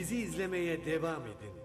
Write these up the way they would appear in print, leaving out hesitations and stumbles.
Bizi izlemeye devam edin.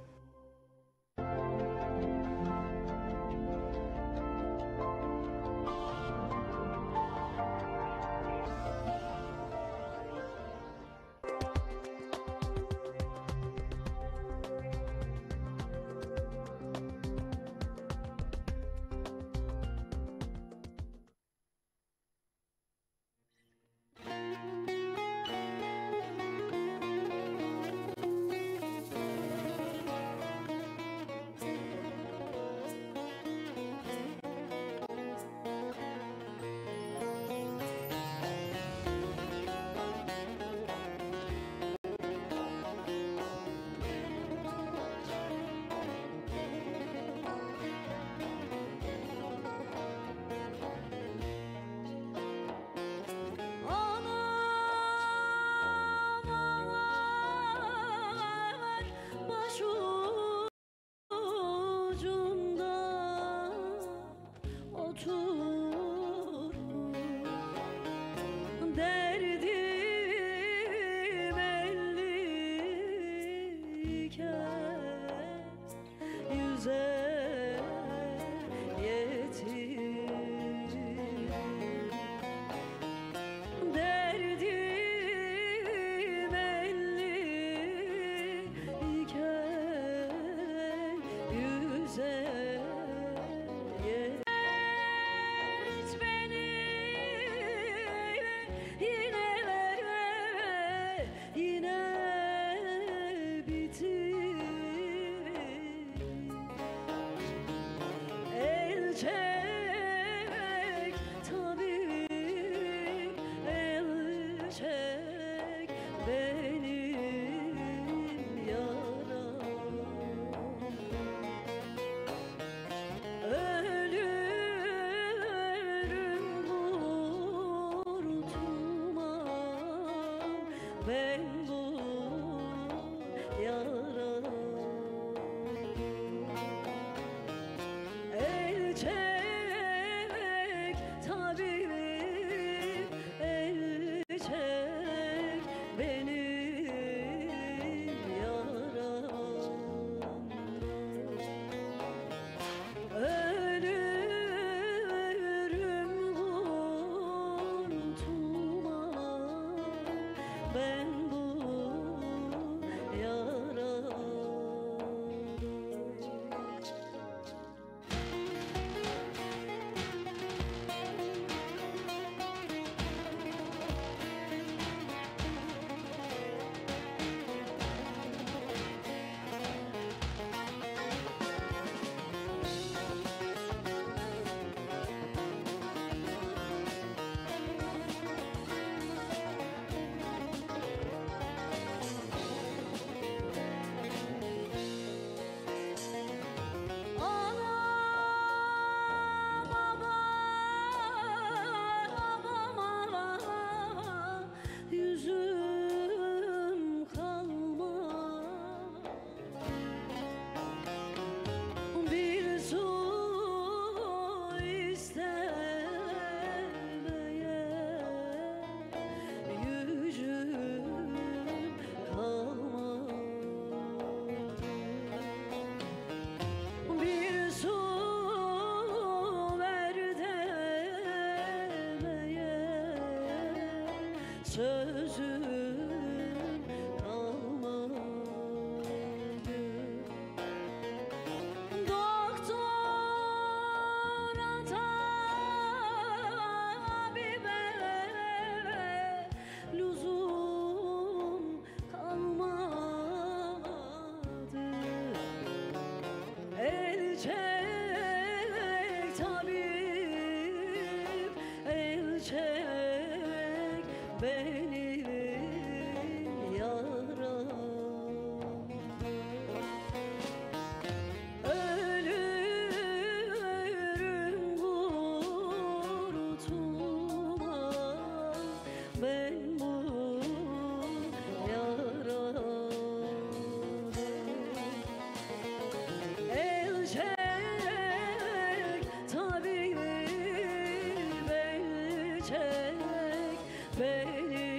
beni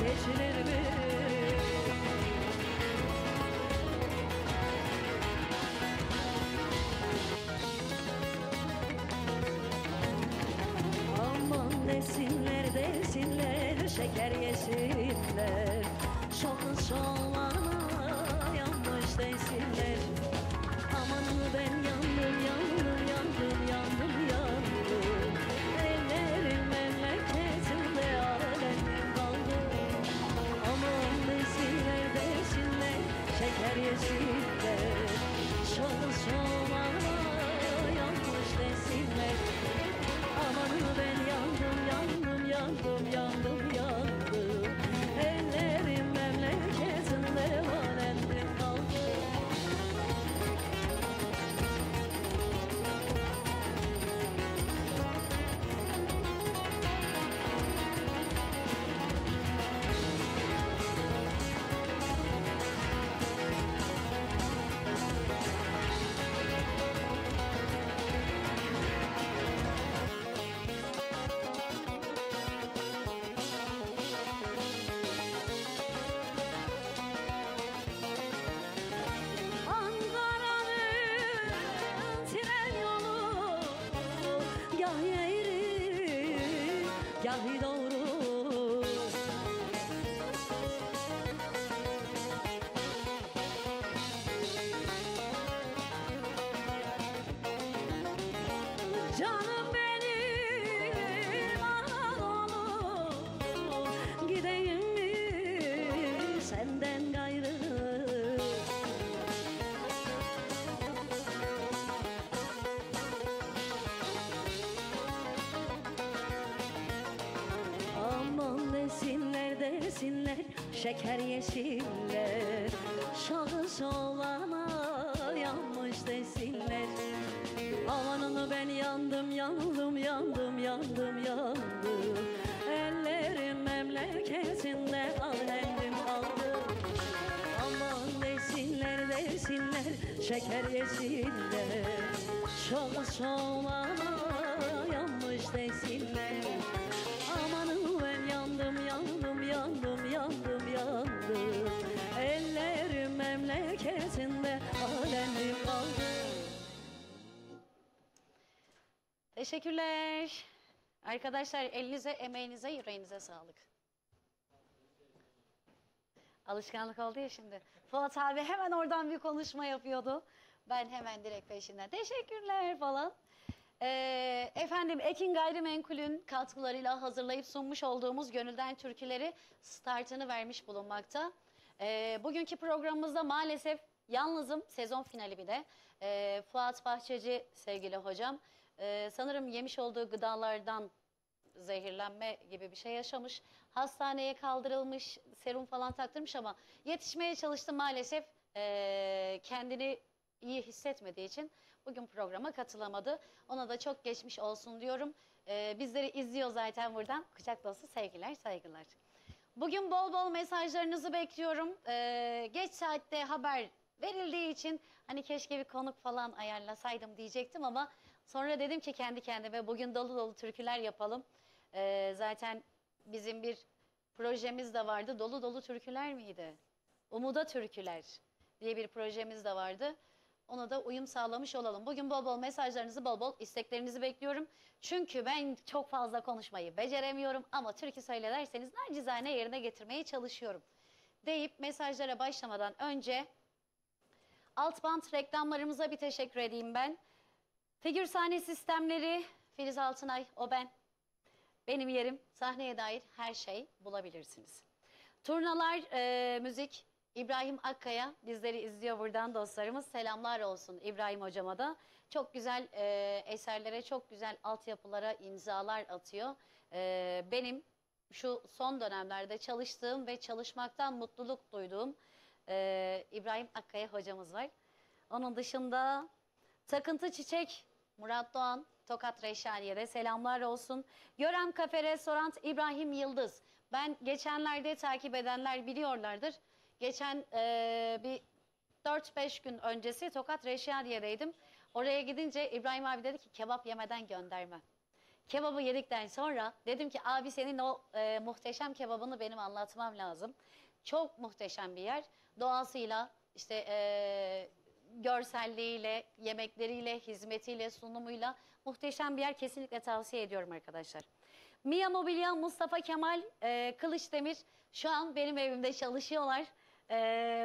geçilir mi? Aman desinler desinler şeker yesinler, şokuz olana yanlış desinler. Aman ben yandım yandım yandım yandım yandım, ellerim memleketinde alemim kaldı. Aman desinler desinler şeker yesinler, şokuz olana yanlış desinler. Aman ben yandım yandım yandım yandım yandım, ellerim memleketinde alemim kaldı. Ankara'nın tren yolu gah eğri gah doğru. Canım benim Anadolu, gideyim mi senden gayrı? Aman desinler desinler şeker yesinler, şahıs olana yanmış desinler. Amanını ben yandım yandım yandım yandım yandım, ellerim memleketinde alemim kaldı. Aman desinler desinler şeker yesinler, şahıs olana yanmış desinler. Amanın ben yandım yandım yandım yandım yandım, ellerim memleketinde alemim kaldı. Teşekkürler. Arkadaşlar elinize, emeğinize, yüreğinize sağlık. Alışkanlık oldu ya şimdi. Fuat abi hemen oradan bir konuşma yapıyordu. Ben hemen direkt peşinden teşekkürler falan. Efendim Ekin Gayrimenkul'ün katkılarıyla hazırlayıp sunmuş olduğumuz Gönülden Türküleri startını vermiş bulunmakta. Bugünkü programımızda maalesef yalnızım, sezon finali bir de. Fuat Bahçeci sevgili hocam. Sanırım yemiş olduğu gıdalardan zehirlenme gibi bir şey yaşamış. Hastaneye kaldırılmış, serum falan taktırmış ama yetişmeye çalıştı maalesef. Kendini iyi hissetmediği için bugün programa katılamadı. Ona da çok geçmiş olsun diyorum. Bizleri izliyor zaten buradan. Kucak dolusu sevgiler, saygılar. Bugün bol bol mesajlarınızı bekliyorum. Geç saatte haber verildiği için hani keşke bir konuk falan ayarlasaydım diyecektim ama sonra dedim ki kendi kendime bugün dolu dolu türküler yapalım. Zaten bizim bir projemiz de vardı. Dolu dolu türküler miydi? Umuda Türküler diye bir projemiz de vardı. Ona da uyum sağlamış olalım. Bugün bol bol mesajlarınızı, bol bol isteklerinizi bekliyorum. Çünkü ben çok fazla konuşmayı beceremiyorum ama türkü söylerseniz nacizane yerine getirmeye çalışıyorum. Deyip mesajlara başlamadan önce alt bant reklamlarımıza bir teşekkür edeyim ben. Figür sahne sistemleri, Filiz Altınay, o ben. Benim yerim, sahneye dair her şey bulabilirsiniz. Turnalar, müzik, İbrahim Akkaya bizleri izliyor buradan dostlarımız. Selamlar olsun İbrahim hocama da. Çok güzel eserlere, çok güzel altyapılara imzalar atıyor. Benim şu son dönemlerde çalıştığım ve çalışmaktan mutluluk duyduğum İbrahim Akkaya hocamız var. Onun dışında Takıntı Çiçek, Murat Doğan, Tokat Reşaniye'de selamlar olsun. Görem Kafe Restoran, İbrahim Yıldız. Ben geçenlerde takip edenler biliyorlardır. Geçen bir 4-5 gün öncesi Tokat Reşaniye'deydim. Oraya gidince İbrahim abi dedi ki kebap yemeden gönderme. Kebabı yedikten sonra dedim ki abi senin o muhteşem kebabını benim anlatmam lazım. Çok muhteşem bir yer. Doğasıyla, işte görselliğiyle, yemekleriyle, hizmetiyle, sunumuyla muhteşem bir yer. Kesinlikle tavsiye ediyorum arkadaşlar. Mia Mobilya, Mustafa Kemal, Kılıçdemir şu an benim evimde çalışıyorlar.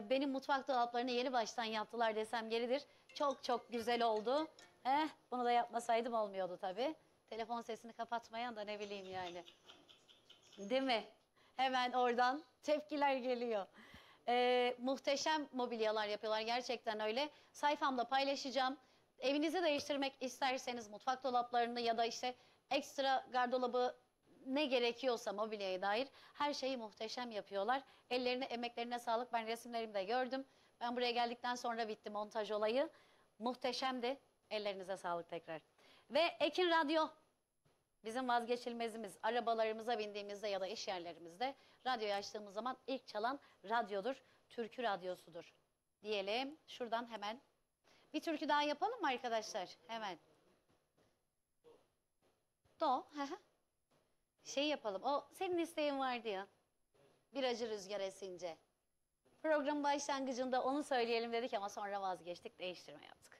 Benim mutfak dolaplarını yeni baştan yaptılar desem yeridir. Çok çok güzel oldu. Bunu da yapmasaydım olmuyordu tabii. Telefon sesini kapatmayan da ne bileyim yani. Değil mi? Hemen oradan tepkiler geliyor. Muhteşem mobilyalar yapıyorlar, gerçekten öyle. Sayfamda paylaşacağım. Evinizi değiştirmek isterseniz mutfak dolaplarını ya da işte ekstra gardırobı, ne gerekiyorsa mobilyaya dair her şeyi muhteşem yapıyorlar. Ellerine, emeklerine sağlık. Ben resimlerimi de gördüm. Ben buraya geldikten sonra bitti montaj olayı. Muhteşemdi. Ellerinize sağlık tekrar. Ve Ekin Radyo bizim vazgeçilmezimiz. Arabalarımıza bindiğimizde ya da iş yerlerimizde radyoyu açtığımız zaman ilk çalan radyodur. Türkü radyosudur diyelim. Şuradan hemen bir türkü daha yapalım mı arkadaşlar? Hemen. Do. Şey yapalım. O senin isteğin vardı ya. Bir acı rüzgar esince. Programın başlangıcında onu söyleyelim dedik ama sonra vazgeçtik. Değiştirme yaptık.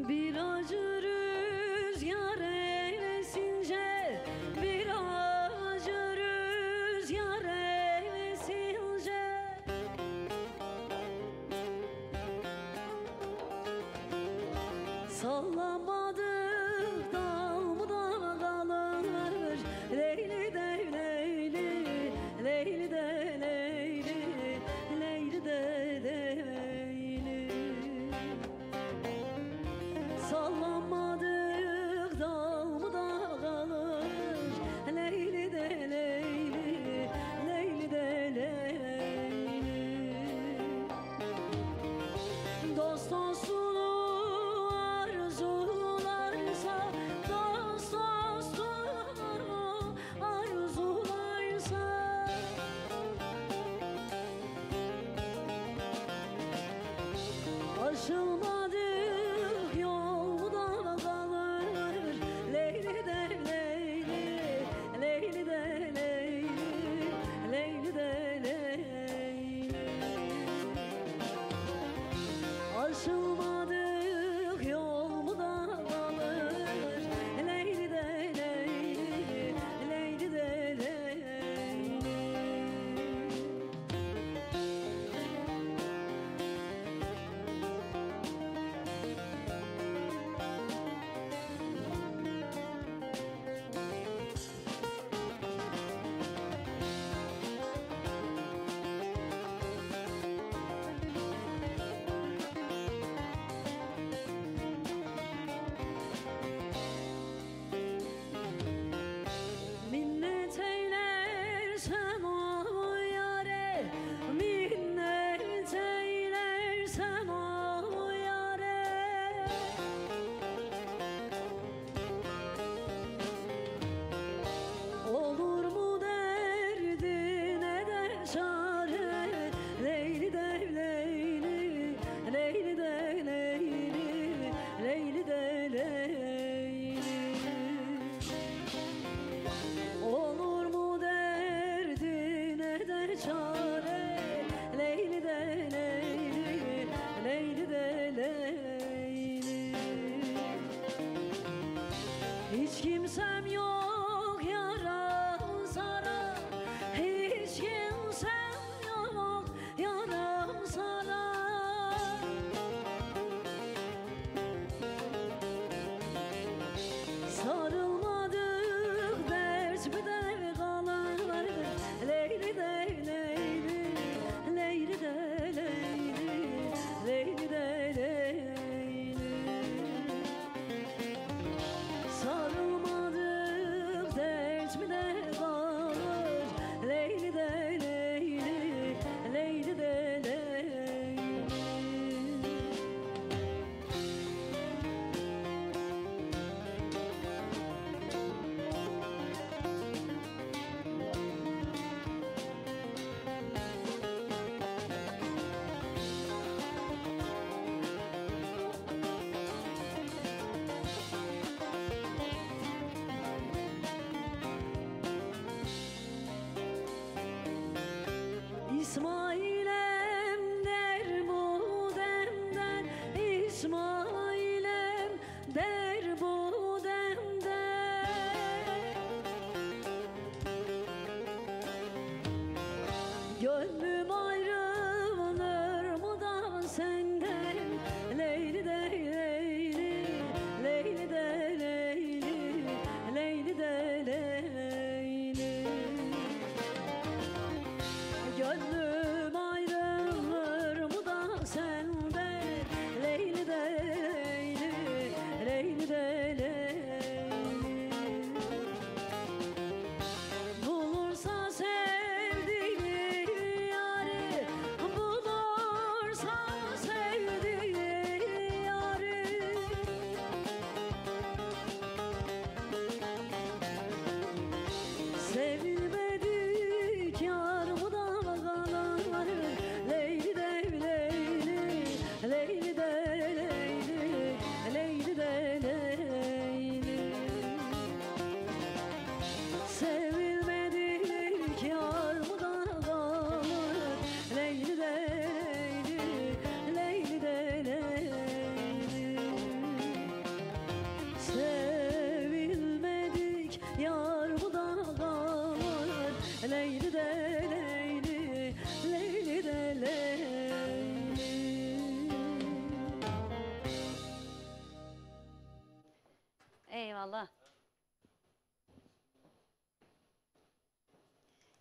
Bir acı rüzgar esince, bir acı rüzgar esince, sallamadık dal mı dal kalır, leyli de leyli, leyli de leyli, leyli de leyli. Sallamadık dal mı dal kalır, leyli de leyli, leyli de leyli. Dost dostunu arzu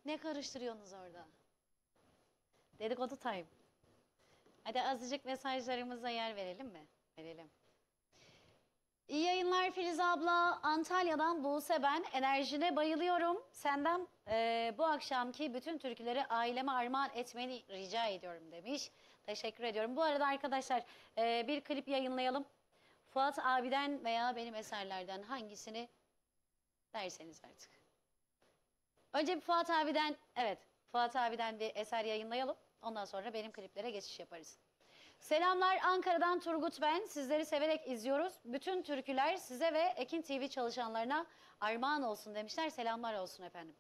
Ne karıştırıyorsunuz orada? Dedikodu time. Hadi azıcık mesajlarımıza yer verelim mi? Verelim. İyi yayınlar Filiz abla. Antalya'dan Buse ben. Enerjine bayılıyorum. Senden bu akşamki bütün türküleri aileme armağan etmeni rica ediyorum demiş. Teşekkür ediyorum. Bu arada arkadaşlar bir klip yayınlayalım. Fuat abiden veya benim eserlerden hangisini derseniz artık. Önce bir Fuat abiden, evet Fuat abiden bir eser yayınlayalım. Ondan sonra benim kliplere geçiş yaparız. Selamlar Ankara'dan Turgut ben. Sizleri severek izliyoruz. Bütün türküler size ve Ekin TV çalışanlarına armağan olsun demişler. Selamlar olsun efendim.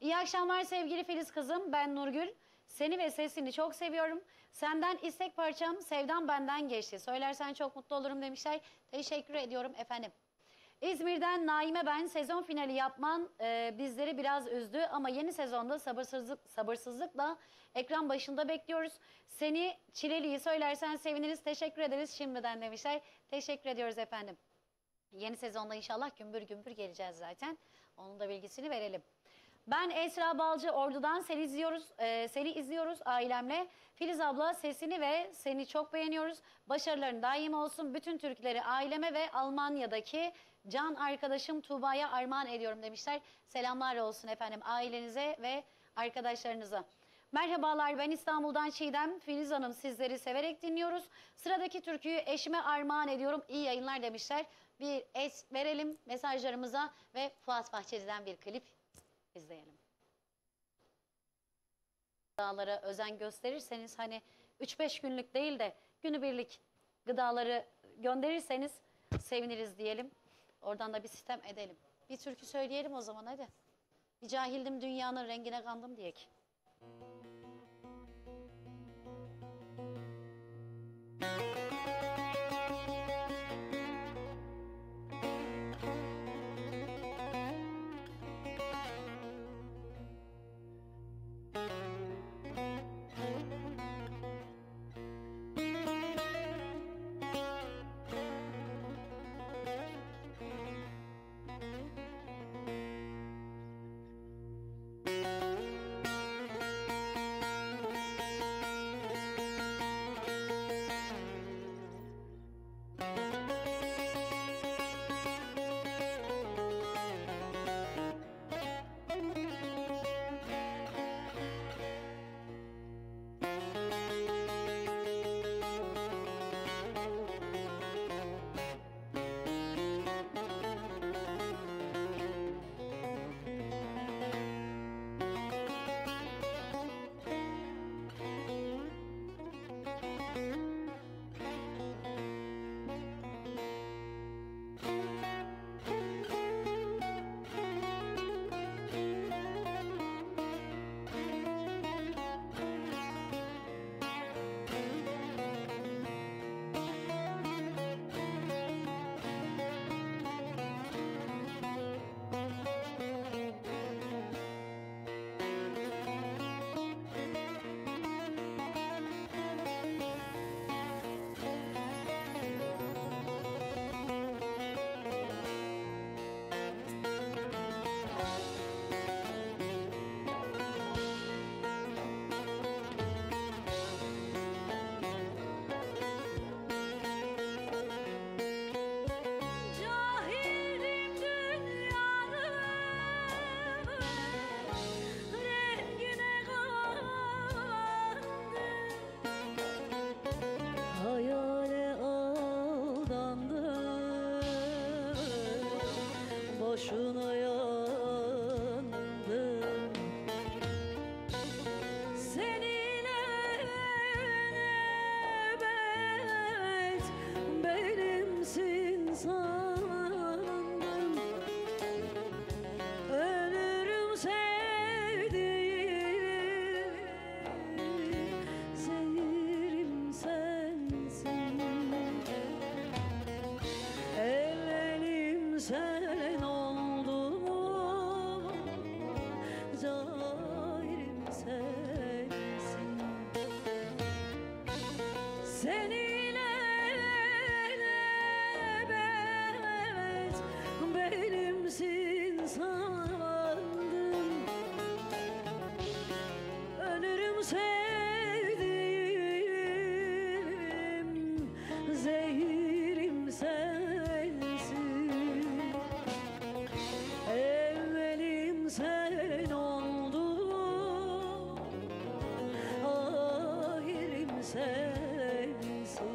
İyi akşamlar sevgili Filiz kızım. Ben Nurgül. Seni ve sesini çok seviyorum. Senden istek parçam Sevdam Benden Geçti. Söylersen çok mutlu olurum demişler. Teşekkür ediyorum efendim. İzmir'den Naime ben. Sezon finali yapman bizleri biraz üzdü ama yeni sezonda sabırsızlıkla ekran başında bekliyoruz. Seni Çileli'yi söylersen seviniriz. Teşekkür ederiz şimdiden demişler. Teşekkür ediyoruz efendim. Yeni sezonda inşallah gümbür gümbür geleceğiz zaten. Onun da bilgisini verelim. Ben Esra Balcı Ordu'dan seni izliyoruz ailemle. Filiz abla sesini ve seni çok beğeniyoruz. Başarıların daim olsun. Bütün türküleri aileme ve Almanya'daki can arkadaşım Tuğba'ya armağan ediyorum demişler. Selamlar olsun efendim ailenize ve arkadaşlarınıza. Merhabalar ben İstanbul'dan Çiğdem. Filiz Hanım sizleri severek dinliyoruz. Sıradaki türküyü eşime armağan ediyorum. İyi yayınlar demişler. Bir es verelim mesajlarımıza ve Fuat Bahçeli'den bir klip izleyelim. Gıdalara özen gösterirseniz hani 3-5 günlük değil de günübirlik gıdaları gönderirseniz seviniriz diyelim. Oradan da bir sitem edelim. Bir türkü söyleyelim o zaman hadi. Bir cahildim dünyanın rengine kandım diyek. sensin.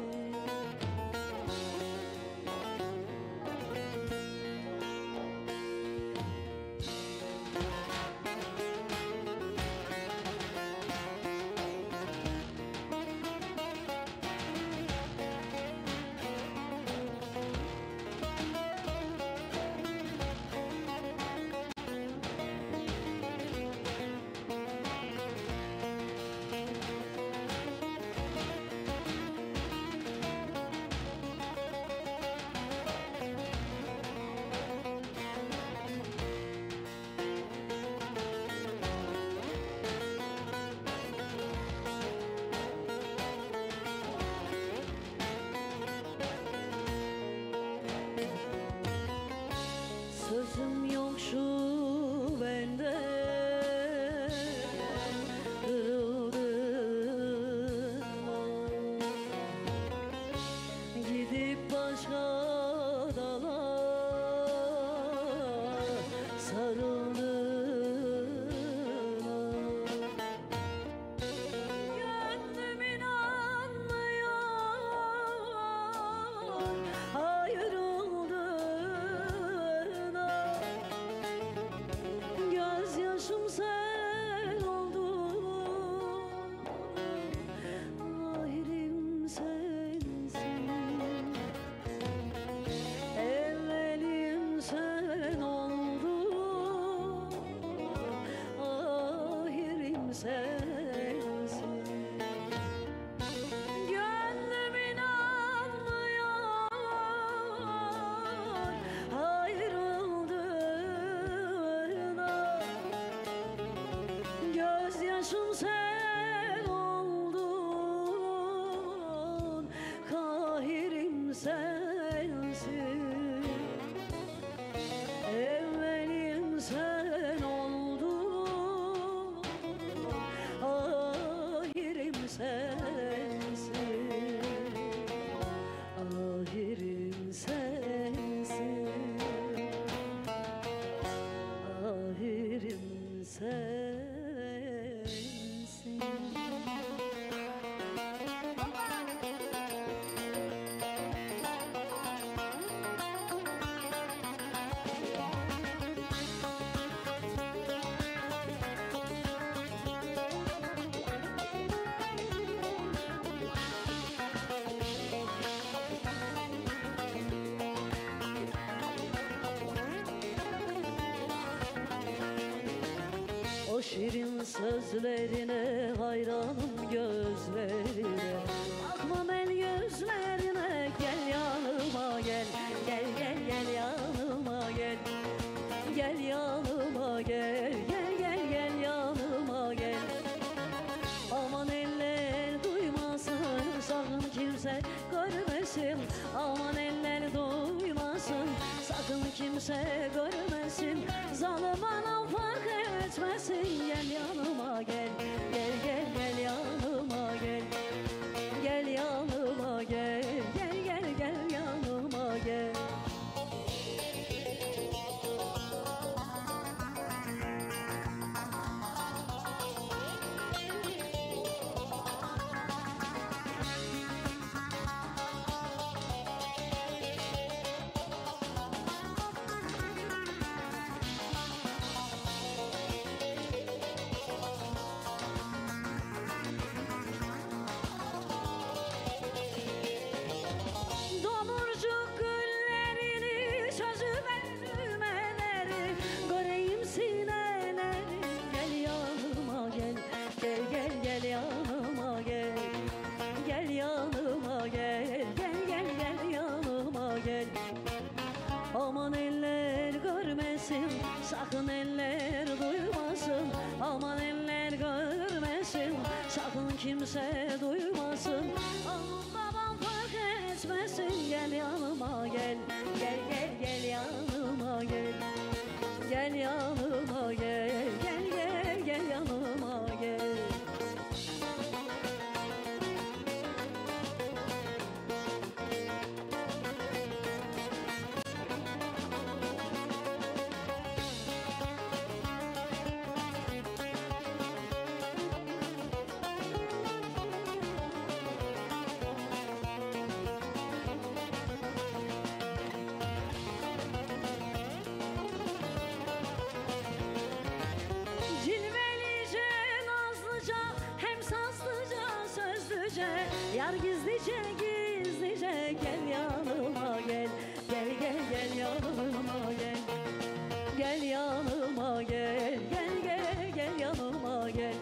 Sözüm yok şu bende, kırıldım. Gidip başka dala sarıldım. Gönlüm inanmıyor ayrıldığına. Gözyaşım sel oldu, ahirim sensin. Evvelim sen oldun, ahirim sensin. Gönlüm inanmıyor ayrıldığına. Gözyaşım sen oldun, kahirim sensin. Evvelim sen oldun, ahirim sensin. Ahirim sensin. Ahirim sensin. O şirin sözlerine hayranım, gözlerine. Bakmam el yüzlerine, gel yanıma gel. Gel gel gel yanıma gel. Gel yanıma gel. Gel gel gel yanıma gel. Aman eller duymasın, sakın kimse görmesin. Aman eller duymasın, sakın kimse görmesin. Zalim anam fark etmesin. Gel yanıma gel. Gel gel gel yanıma gel. Gel yanıma gel. Gel gel gel yanıma gel. Domurcuk güllerini, sözüme düğmeleri, göreyim sineleri. Gel yanıma gel. Gel gel gel yanıma gel. Gel yanıma gel. Gel gel gel yanıma gel. Aman eller görmesin, sakın eller duymasın. Aman eller görmesin, sakın kimse duymasın. Aman babam fark etmesin. Gel yanıma gel. Gel gel gel yanıma gel. Gel yanıma gel. Gel gel gel yanıma gel. gece yar gizlice gizlice gel yanıma gel. Gel gel gel yanıma gel. Gel yanıma gel. Gel gel gel yanıma gel.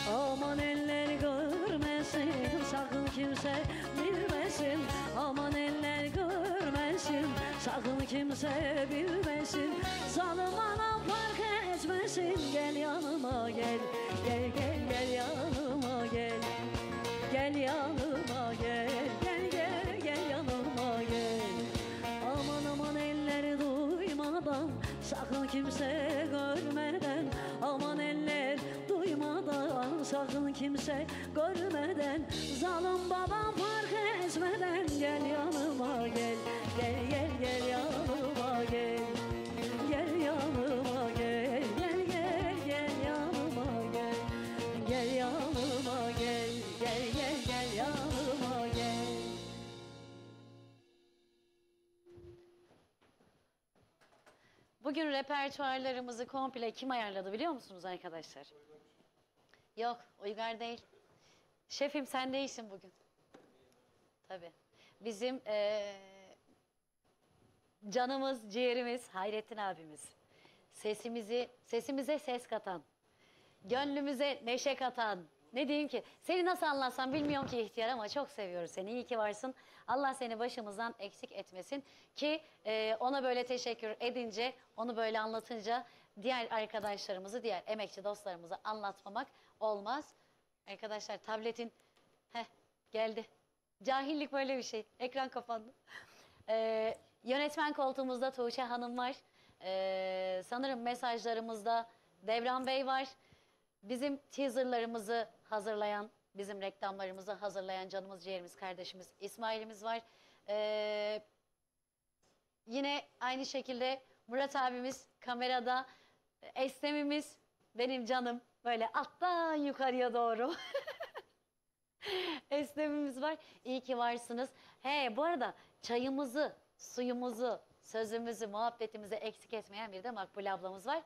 Aman eller görmesin, sakın kimse bilmesin. Aman eller görmesin, sakın kimse bilmesin. Zalim anam fark etmesin. Gel yanıma gel. Gel gel gel yanıma gel. Gel yanıma gel. Gel gel gel yanıma gel. Aman aman eller duymadan, sakın kimse görmeden. Aman eller duymadan, sakın kimse görmeden. Zalim babam fark etmeden. Gel yanıma gel. Gel gel gel yanıma gel. Gel yanıma gel. Gel gel gel yanıma gel. Gel yanıma gel. Gel gel gel yanıma gel. Bugün repertuarlarımızı komple kim ayarladı biliyor musunuz arkadaşlar? Yok, Uygar değil. Şefim sen değilsin bugün. Tabii. Bizim canımız, ciğerimiz Hayrettin abimiz. Sesimize ses katan, gönlümüze neşe katan. Ne diyeyim ki? Seni nasıl anlatsam bilmiyorum ki ihtiyar ama çok seviyoruz seni. İyi ki varsın. Allah seni başımızdan eksik etmesin. Ki ona böyle teşekkür edince, onu böyle anlatınca diğer arkadaşlarımızı, diğer emekçi dostlarımızı anlatmamak olmaz. Arkadaşlar tabletin geldi. Cahillik böyle bir şey. Ekran kapandı. Yönetmen koltuğumuzda Tuğçe Hanım var. Sanırım mesajlarımızda Devran Bey var. Bizim teaserlarımızı hazırlayan, bizim reklamlarımızı hazırlayan canımız ciğerimiz kardeşimiz İsmail'imiz var. Yine aynı şekilde Murat abimiz kamerada, Eslem'imiz benim canım böyle alttan yukarıya doğru. Eslem'imiz var. İyi ki varsınız. Bu arada çayımızı, suyumuzu, sözümüzü, muhabbetimizi eksik etmeyen bir de Makbule ablamız var.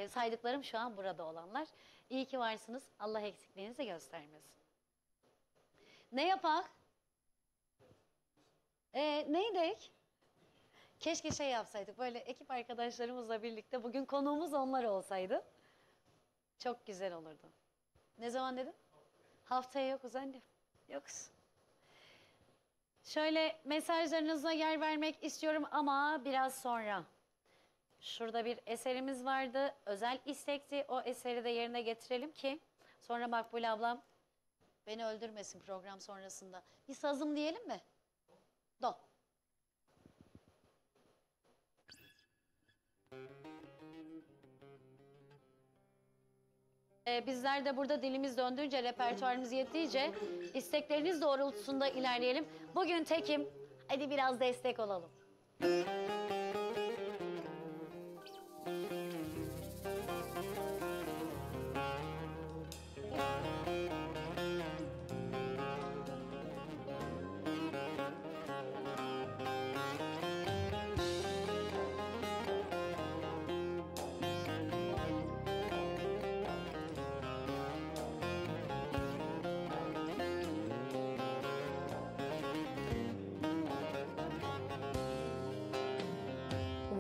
Saydıklarım şu an burada olanlar. İyi ki varsınız. Allah eksikliğinizi göstermesin. Ne yapak? Neydik? Keşke şey yapsaydık. Böyle ekip arkadaşlarımızla birlikte bugün konuğumuz onlar olsaydı. Çok güzel olurdu. Ne zaman dedim? Haftaya yokuz anne. Yokuz. Şöyle mesajlarınıza yer vermek istiyorum ama biraz sonra. Şurada bir eserimiz vardı. Özel istekti. O eseri de yerine getirelim ki sonra Makbule ablam beni öldürmesin program sonrasında. Bir sazım diyelim mi? Do. Bizler de burada dilimiz döndüğünce, repertuarımız yettiğince istekleriniz doğrultusunda ilerleyelim. Bugün tekim. Hadi biraz destek olalım.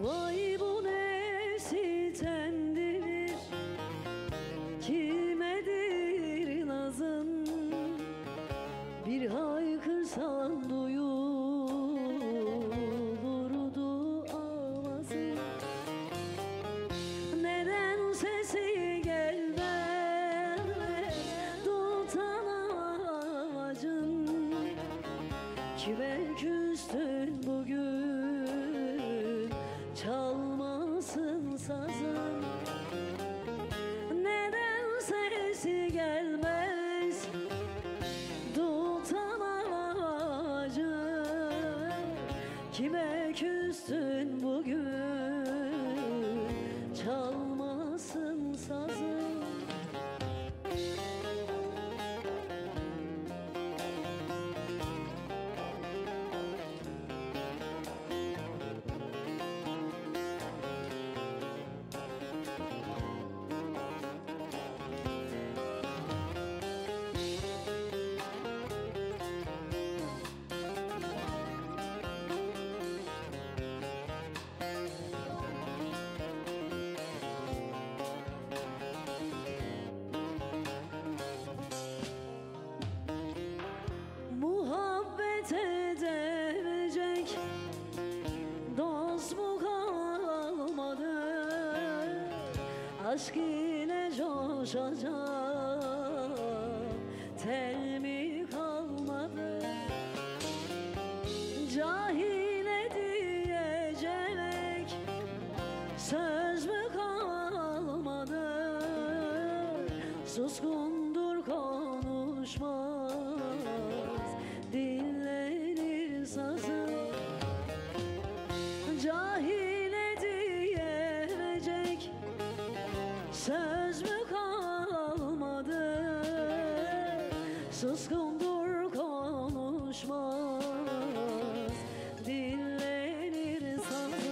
Vay bu ne sitemdir, kimedir nazın, bir haykırsan duyulurdu avazın. Neden sesi gelmez tutan ağacın, kime küstün bugün çalmasın sazın. Neden sesi gelmez tutan ağacın, kime küstün bugün çalmasın sazın. Aşk ile coşacak tel mi kalmadı? Cahile diyecek söz mü kalmadı? Suskundur konuşmaz dinlenir sazı. Cahile diyecek söz mü kalmadı? Suskundur konuşmaz dinlenir sazı.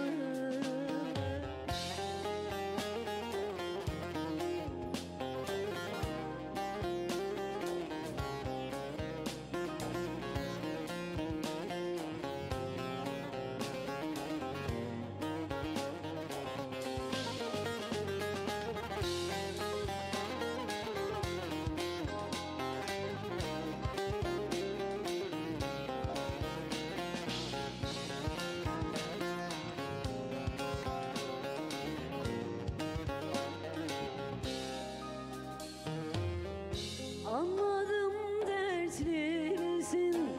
Anladım dertli misin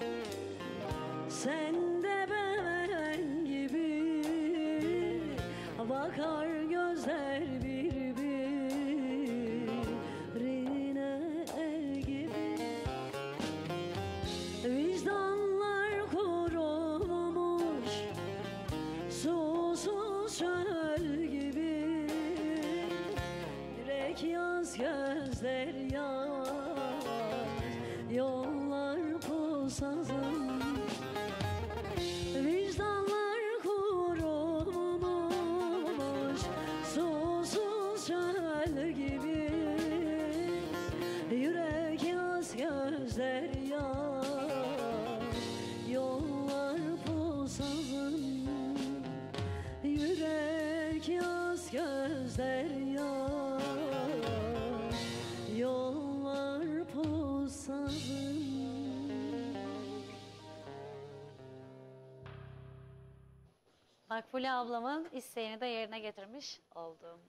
sen de ben gibi? Bakar gözler birbirine el gibi. Vicdanlar kurumuş susuz çöl gibi. Yürek yaz gözler yaz yollar pusazım. Vicdanlar kurumuş susuz çöl gibi. Yürek yaz gözler yaz yollar pusazım. Yürek yaz gözler yaz yollar pusazım. Makbule ablamın isteğini de yerine getirmiş oldum.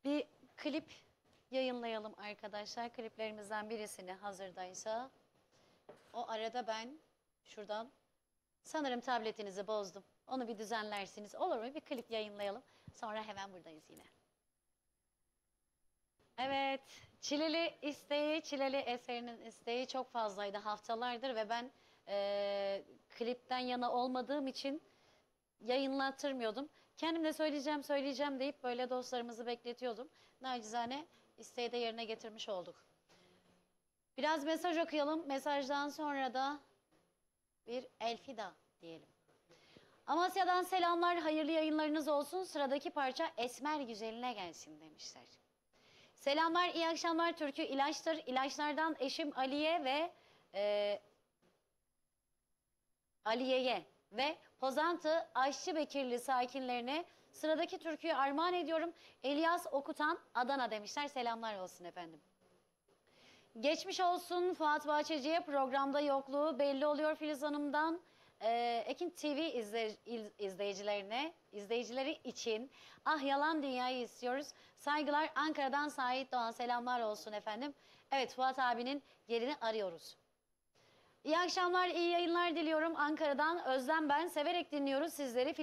Bir klip yayınlayalım arkadaşlar. Kliplerimizden birisini hazırdaysa. O arada ben şuradan sanırım tabletinizi bozdum. Onu bir düzenlersiniz. Olur mu? Bir klip yayınlayalım. Sonra hemen buradayız yine. Evet. Çileli isteği, Çileli eserinin isteği çok fazlaydı haftalardır ve ben klipten yana olmadığım için yayınlattırmıyordum. Kendim de söyleyeceğim deyip böyle dostlarımızı bekletiyordum. Nacizane isteği de yerine getirmiş olduk. Biraz mesaj okuyalım. Mesajdan sonra da bir elfida diyelim. Amasya'dan selamlar, hayırlı yayınlarınız olsun. Sıradaki parça Esmer Güzeline gelsin demişler. Selamlar, iyi akşamlar. Türkü ilaçtır. İlaçlardan eşim Aliye ve Aliye'ye ve Pozantı Aşçı Bekirli sakinlerine sıradaki türküyü armağan ediyorum. Elias Okutan Adana demişler. Selamlar olsun efendim. Geçmiş olsun Fuat Bahçeci'ye, programda yokluğu belli oluyor Filiz Hanım'dan. Ekin TV izleyicileri için Ah Yalan Dünyayı istiyoruz. Saygılar Ankara'dan Sait Doğan, selamlar olsun efendim. Evet, Fuat abinin yerini arıyoruz. İyi akşamlar, iyi yayınlar diliyorum Ankara'dan. Özlem ben, severek dinliyoruz sizleri.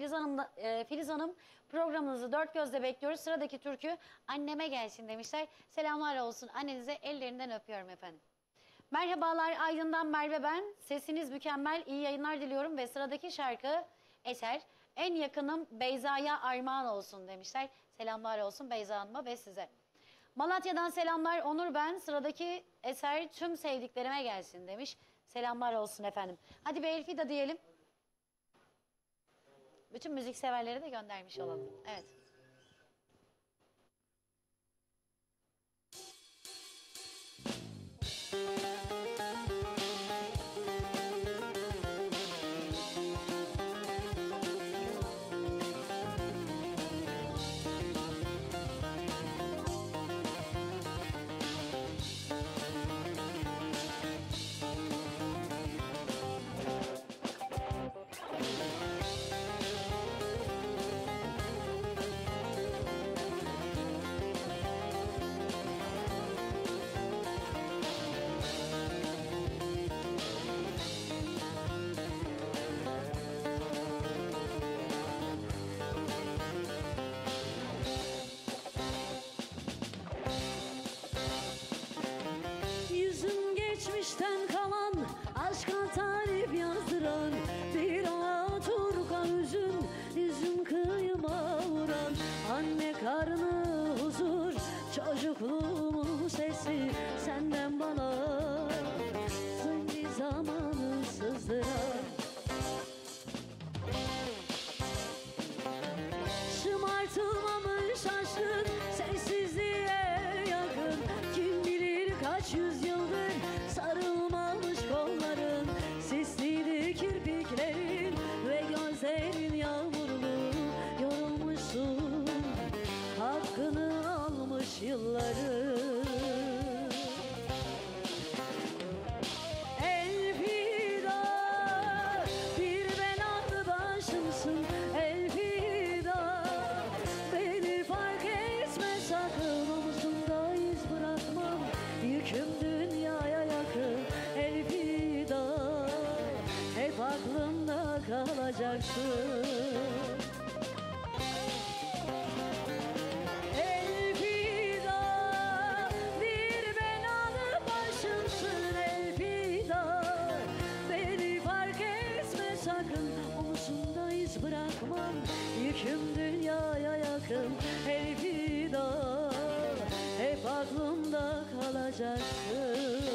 Filiz Hanım programınızı dört gözle bekliyoruz. Sıradaki türkü anneme gelsin demişler. Selamlar olsun annenize, ellerinden öpüyorum efendim. Merhabalar, Aydın'dan Merve ben. Sesiniz mükemmel, iyi yayınlar diliyorum ve sıradaki şarkı eser en yakınım Beyza'ya armağan olsun demişler. Selamlar olsun Beyza Hanım'a ve size. Malatya'dan selamlar, Onur ben. Sıradaki eser tüm sevdiklerime gelsin demiş. Selamlar olsun efendim. Hadi bir elfida diyelim. Bütün müzikseverlere de göndermiş olalım. Evet. senden bana zilli zamanı sızdıran. Şımartılmamış aşkın sessizliğe yakın, kim bilir kaç yüzyıldır sarılmamış kolların, sisliydi kirpiklerin ve gözlerin yağmurlu, yorulmuşsun hakkını almış yılların. Elfida, bir benalı başımsın elfida, beni fark etme sakın, omuzumda iz bırakmam, yüküm dünyaya yakın elfida, hep aklımda kalacaksın. Elfida, bir benalı başımsın elfida, beni fark etme sakın, omuzumda iz bırakmam, yüküm dünyaya yakın elfida, hep aklımda kalacaksın.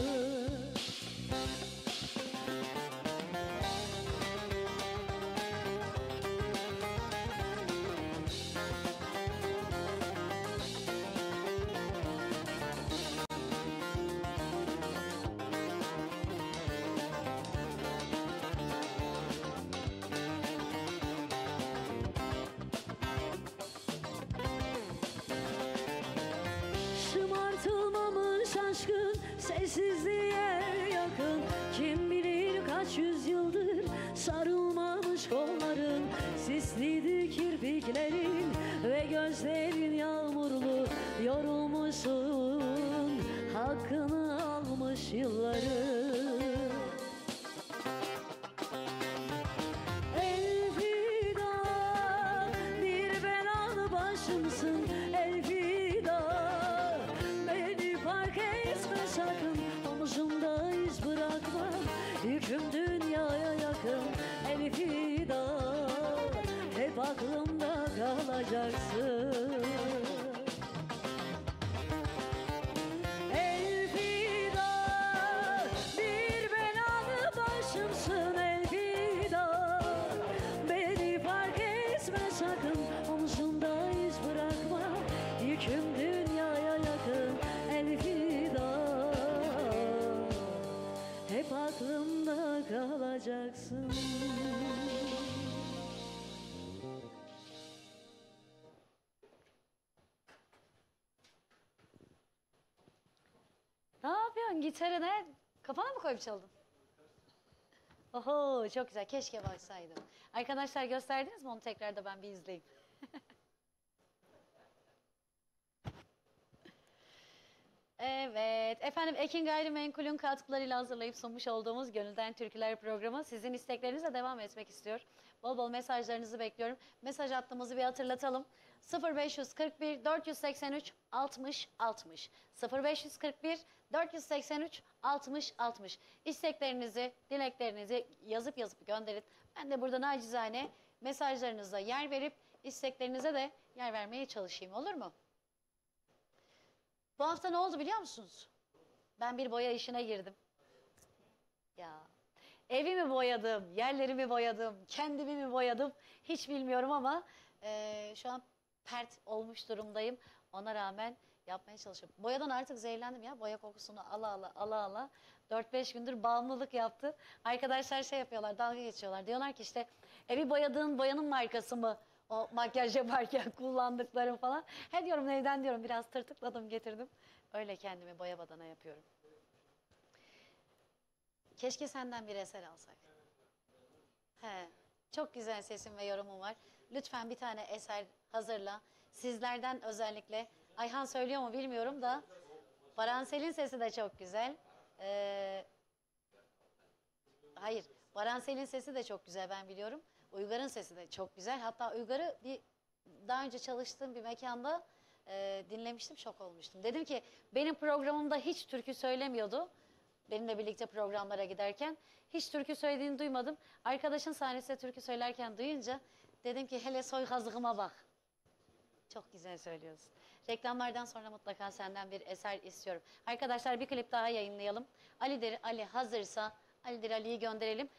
Şımartılmamış aşkın sessizliğe yakın, kim bilir kaç yüzyıldır sarılmamış kolların, sisliydi kirpiklerin ve gözlerin yağmurlu, yorulmuşsun hakkını almış yılların. Elfida, bir benalı başımsın elfida, beni fark etme sakın, omuzumda iz bırakma, yüküm dünyaya yakın elfida, hep aklımda kalacaksın. Elfida, bir benalı başımsın elfida, beni fark etme sakın, omuzumda iz bırakma, yüküm dünyaya yakın elfida, hep aklımda kalacaksın. Ne yapıyorsun? Gitarını kafana mı koyup çaldın? Oho, çok güzel. Keşke baksaydım. Arkadaşlar gösterdiniz mi onu, tekrar da ben bir izleyeyim. Evet, efendim Ekin Gayrimenkul'ün katkılarıyla hazırlayıp sunmuş olduğumuz Gönülden Türküler programı sizin isteklerinizle devam etmek istiyor. Bol bol mesajlarınızı bekliyorum. Mesaj hattımızı bir hatırlatalım. 0541 483 60 60 0541 483 60 60. İsteklerinizi, dileklerinizi yazıp gönderin. Ben de burada nacizane mesajlarınıza yer verip isteklerinize de yer vermeye çalışayım, olur mu? Bu hafta ne oldu biliyor musunuz? Ben bir boya işine girdim. Ya, evimi boyadım, yerlerimi boyadım, kendimi mi boyadım hiç bilmiyorum ama şu an pert olmuş durumdayım. Ona rağmen yapmaya çalışıyorum. Boyadan artık zehirlendim ya. Boya kokusunu ala 4-5 gündür bağımlılık yaptı. Arkadaşlar şey yapıyorlar, dalga geçiyorlar. Diyorlar ki işte evi boyadığın boyanın markası mı? O makyaj yaparken kullandıklarım falan. He diyorum, neyden diyorum, biraz tırtıkladım getirdim. Öyle kendimi boya badana yapıyorum. Keşke senden bir eser alsak. He, çok güzel sesim ve yorumum var. Lütfen bir tane eser hazırla. Sizlerden özellikle, Ayhan söylüyor mu bilmiyorum da, Baransel'in sesi de çok güzel. Hayır, Baransel'in sesi de çok güzel, ben biliyorum. Uygar'ın sesi de çok güzel. Hatta Uygar'ı daha önce çalıştığım bir mekanda dinlemiştim, şok olmuştum. Dedim ki benim programımda hiç türkü söylemiyordu. Benimle birlikte programlara giderken hiç türkü söylediğini duymadım. Arkadaşın sahnesinde türkü söylerken duyunca dedim ki hele soy kazığıma bak. Çok güzel söylüyorsun. Reklamlardan sonra mutlaka senden bir eser istiyorum. Arkadaşlar bir klip daha yayınlayalım. Ali hazırsa Ali'yi gönderelim.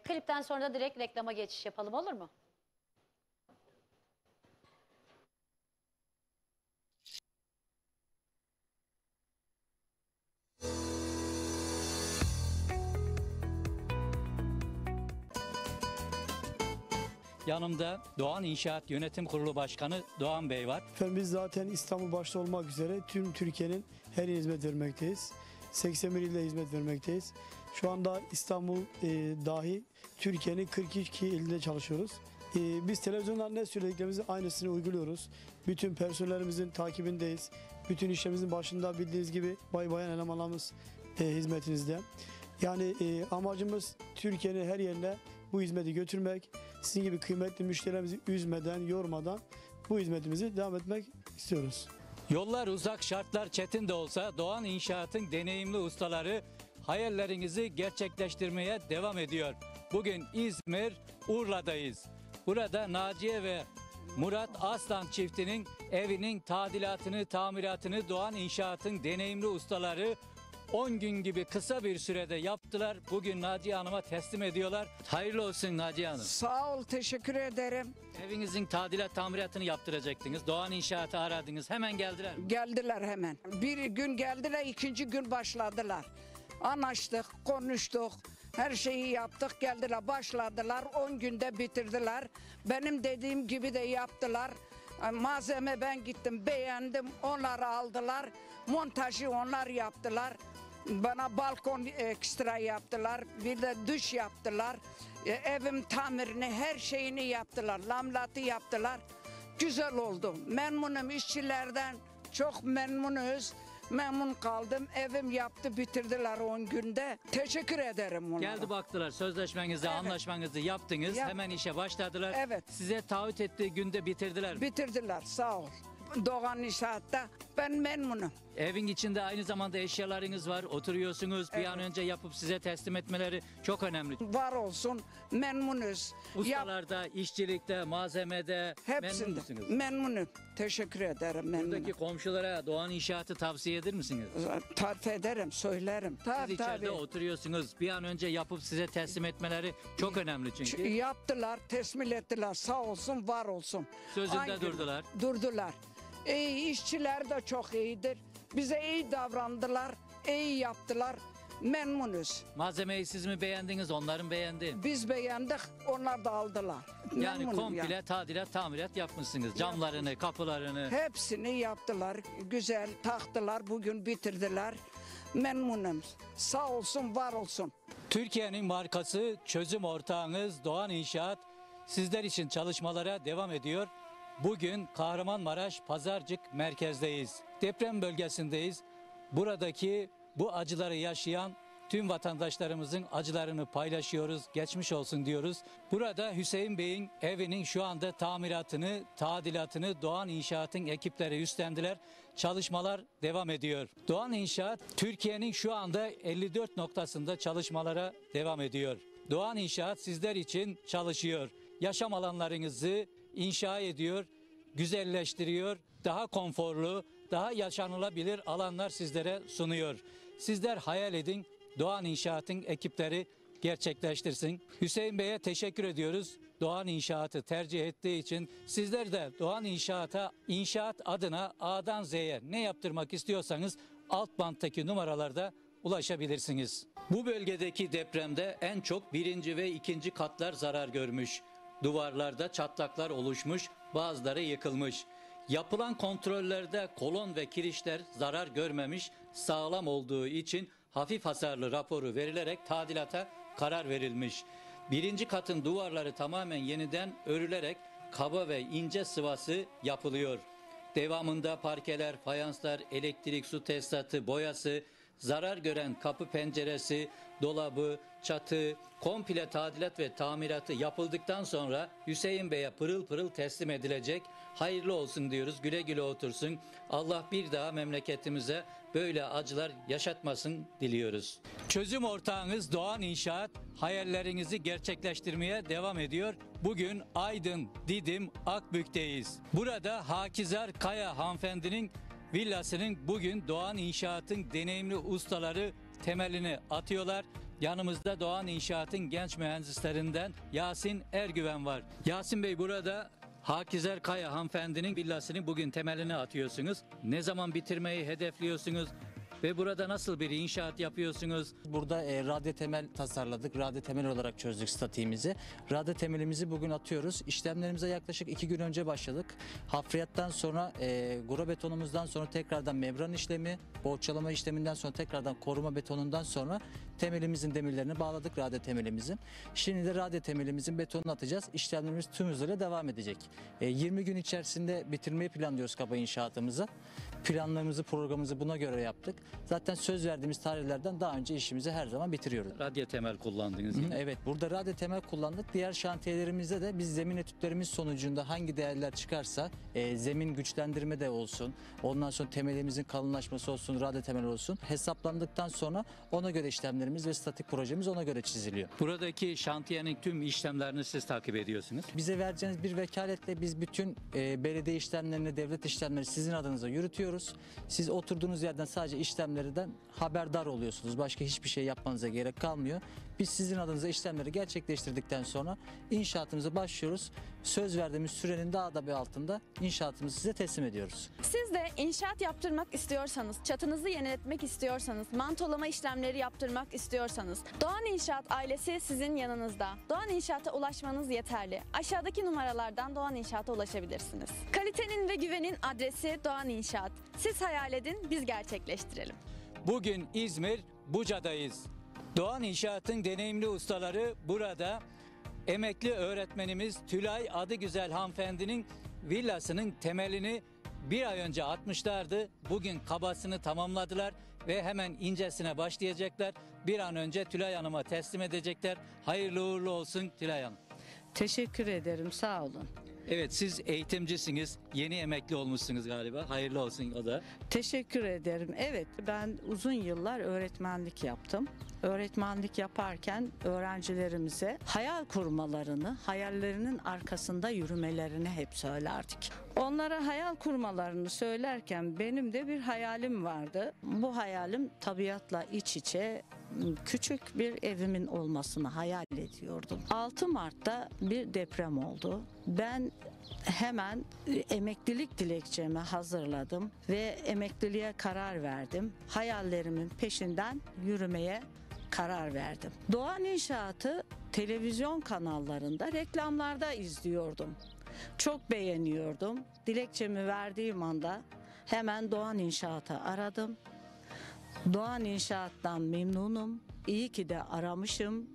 Klipten sonra da direkt reklama geçiş yapalım, olur mu? Yanımda Doğan İnşaat Yönetim Kurulu Başkanı Doğan Bey var. Efendim biz zaten İstanbul başta olmak üzere tüm Türkiye'nin her yerine hizmet vermekteyiz. 81 ilde hizmet vermekteyiz. Şu anda İstanbul dahi Türkiye'nin 42 ilinde çalışıyoruz. Biz televizyondan ne söylediklerimizin aynısını uyguluyoruz. Bütün personelimizin takibindeyiz. Bütün işlerimizin başında bildiğiniz gibi bayan elemanlarımız hizmetinizde. Yani amacımız Türkiye'nin her yerine bu hizmeti götürmek. Sizin gibi kıymetli müşterilerimizi üzmeden, yormadan bu hizmetimizi devam etmek istiyoruz. Yollar uzak, şartlar çetin de olsa Doğan İnşaat'ın deneyimli ustaları hayallerinizi gerçekleştirmeye devam ediyor. Bugün İzmir, Urla'dayız. Burada Naciye ve Murat Aslan çiftinin evinin tadilatını, tamiratını Doğan İnşaat'ın deneyimli ustaları 10 gün gibi kısa bir sürede yaptılar. Bugün Naciye Hanım'a teslim ediyorlar. Hayırlı olsun Naciye Hanım. Sağ ol, teşekkür ederim. Evinizin tadilat tamiratını yaptıracaktınız. Doğan İnşaat'ı aradınız. Hemen geldiler mi? Geldiler hemen. Bir gün geldiler, ikinci gün başladılar. Anlaştık, konuştuk, her şeyi yaptık, geldiler, başladılar. 10 günde bitirdiler. Benim dediğim gibi de yaptılar. Malzeme ben gittim, beğendim, onları aldılar. Montajı onlar yaptılar. Bana balkon ekstra yaptılar. Bir de dış yaptılar. Evim tamirini, her şeyini yaptılar. Lamlatı yaptılar. Güzel oldu. Memnunum işçilerden. Çok memnunuz. Memnun kaldım. Evim yaptı, bitirdiler 10 günde. Teşekkür ederim onlara. Geldi baktılar, sözleşmenizi, Evet. anlaşmanızı yaptınız. Hemen işe başladılar. Evet. Size taahhüt ettiği günde bitirdiler mi? Bitirdiler, sağ ol. Doğan İnşaat'ta ben memnunum. Evin içinde aynı zamanda eşyalarınız var. Oturuyorsunuz. Bir an önce yapıp size teslim etmeleri çok önemli. Var olsun, memnunuz. Ustalarda, işçilikte, malzemede memnun Hepsinde musunuz? memnunum. Teşekkür ederim, memnunum. Buradaki komşulara Doğan İnşaat'ı tavsiye eder misiniz? Tarif ederim, söylerim. Siz Tabii, içeride tabii. oturuyorsunuz. Bir an önce yapıp size teslim etmeleri çok önemli çünkü. Yaptılar, teslim ettiler. Sağ olsun, var olsun. Sözünde Aynı durdular. Durdular. İşçiler de çok iyidir. Bize iyi davrandılar, iyi yaptılar. Memnunuz. Malzemeyi siz mi beğendiniz, onların beğendi? Biz beğendik, onlar da aldılar. Yani Memnunum komple yani. tadilat, tamirat yapmışsınız. Camlarını, kapılarını. Hepsini yaptılar. Güzel taktılar. Bugün bitirdiler. Memnunum. Sağ olsun, var olsun. Türkiye'nin markası, çözüm ortağınız Doğan İnşaat sizler için çalışmalara devam ediyor. Bugün Kahramanmaraş Pazarcık merkezdeyiz. Deprem bölgesindeyiz. Buradaki bu acıları yaşayan tüm vatandaşlarımızın acılarını paylaşıyoruz. Geçmiş olsun diyoruz. Burada Hüseyin Bey'in evinin şu anda tamiratını, tadilatını Doğan İnşaat'ın ekipleri üstlendiler. Çalışmalar devam ediyor. Doğan İnşaat Türkiye'nin şu anda 54 noktasında çalışmalara devam ediyor. Doğan İnşaat sizler için çalışıyor. Yaşam alanlarınızı inşa ediyor, güzelleştiriyor, daha konforlu, daha yaşanılabilir alanlar sizlere sunuyor. Sizler hayal edin, Doğan İnşaat'ın ekipleri gerçekleştirsin. Hüseyin Bey'e teşekkür ediyoruz. Doğan İnşaat'ı tercih ettiği için sizler de Doğan İnşaat'a, inşaat adına A'dan Z'ye ne yaptırmak istiyorsanız alt banttaki numaralarda ulaşabilirsiniz. Bu bölgedeki depremde en çok 1. ve 2. katlar zarar görmüş. Duvarlarda çatlaklar oluşmuş, bazıları yıkılmış. Yapılan kontrollerde kolon ve kirişler zarar görmemiş, sağlam olduğu için hafif hasarlı raporu verilerek tadilata karar verilmiş. 1. katın duvarları tamamen yeniden örülerek kaba ve ince sıvası yapılıyor. Devamında parkeler, fayanslar, elektrik, su tesisatı, boyası, zarar gören kapı penceresi, dolabı, çatı, komple tadilat ve tamiratı yapıldıktan sonra Hüseyin Bey'e pırıl pırıl teslim edilecek. Hayırlı olsun diyoruz. Güle güle otursun. Allah bir daha memleketimize böyle acılar yaşatmasın diliyoruz. Çözüm ortağınız Doğan İnşaat hayallerinizi gerçekleştirmeye devam ediyor. Bugün Aydın, Didim, Akbük'teyiz. Burada Hakizar Kaya hanımefendinin villasının bugün Doğan İnşaat'ın deneyimli ustaları temelini atıyorlar. Yanımızda Doğan İnşaat'ın genç mühendislerinden Yasin Ergüven var. Yasin Bey, burada Hakizar Kaya hanımefendinin villasının bugün temelini atıyorsunuz. Ne zaman bitirmeyi hedefliyorsunuz? Ve burada nasıl bir inşaat yapıyorsunuz? Burada radyo temel tasarladık. Radyo temel olarak çözdük statiğimizi. Radyo temelimizi bugün atıyoruz. İşlemlerimize yaklaşık 2 gün önce başladık. Hafriyattan sonra gura betonumuzdan sonra tekrardan membran işlemi, bohçalama işleminden sonra tekrardan koruma betonundan sonra temelimizin demirlerini bağladık, radyo temelimizin. Şimdi de radyo temelimizin betonunu atacağız. İşlemlerimiz tüm hızıyla devam edecek. 20 gün içerisinde bitirmeyi planlıyoruz kaba inşaatımızı. Planlarımızı, programımızı buna göre yaptık. Zaten söz verdiğimiz tarihlerden daha önce işimizi her zaman bitiriyoruz. Radyo temel kullandınız. Evet, burada radyo temel kullandık. Diğer şantiyelerimizde de biz zemin etütlerimiz sonucunda hangi değerler çıkarsa zemin güçlendirme de olsun, ondan sonra temelimizin kalınlaşması olsun, radyo temel olsun hesaplandıktan sonra ona göre işlemlerimiz ve statik projemiz ona göre çiziliyor. Buradaki şantiyenin tüm işlemlerini siz takip ediyorsunuz. Bize vereceğiniz bir vekaletle biz bütün belediye işlemlerini, devlet işlemleri sizin adınıza yürütüyoruz. Siz oturduğunuz yerden sadece işlemlerden haberdar oluyorsunuz. Başka hiçbir şey yapmanıza gerek kalmıyor. Biz sizin adınıza işlemleri gerçekleştirdikten sonra inşaatımıza başlıyoruz. Söz verdiğimiz sürenin daha da bir altında inşaatımızı size teslim ediyoruz. Siz de inşaat yaptırmak istiyorsanız, çatınızı yeniletmek istiyorsanız, mantolama işlemleri yaptırmak istiyorsanız Doğan İnşaat ailesi sizin yanınızda. Doğan İnşaat'a ulaşmanız yeterli. Aşağıdaki numaralardan Doğan İnşaat'a ulaşabilirsiniz. Kalitenin ve güvenin adresi Doğan İnşaat. Siz hayal edin, biz gerçekleştirelim. Bugün İzmir, Buca'dayız. Doğan İnşaat'ın deneyimli ustaları burada. Emekli öğretmenimiz Tülay Adıgüzel hanımefendinin villasının temelini bir ay önce atmışlardı. Bugün kabasını tamamladılar ve hemen incesine başlayacaklar. Bir an önce Tülay Hanım'a teslim edecekler. Hayırlı uğurlu olsun Tülay Hanım. Teşekkür ederim, sağ olun. Evet, siz eğitimcisiniz. Yeni emekli olmuşsunuz galiba. Hayırlı olsun o da. Teşekkür ederim. Evet, ben uzun yıllar öğretmenlik yaptım. Öğretmenlik yaparken öğrencilerimize hayal kurmalarını, hayallerinin arkasında yürümelerini hep söylerdik. Onlara hayal kurmalarını söylerken benim de bir hayalim vardı. Bu hayalim tabiatla iç içe küçük bir evimin olmasını hayal ediyordum. 6 Mart'ta bir deprem oldu. Ben hemen emeklilik dilekçemi hazırladım ve emekliliğe karar verdim. Hayallerimin peşinden yürümeye karar verdim. Doğan İnşaat'ı televizyon kanallarında, reklamlarda izliyordum. Çok beğeniyordum. Dilekçemi verdiğim anda hemen Doğan İnşaat'ı aradım. Doğan İnşaat'tan memnunum. İyi ki de aramışım.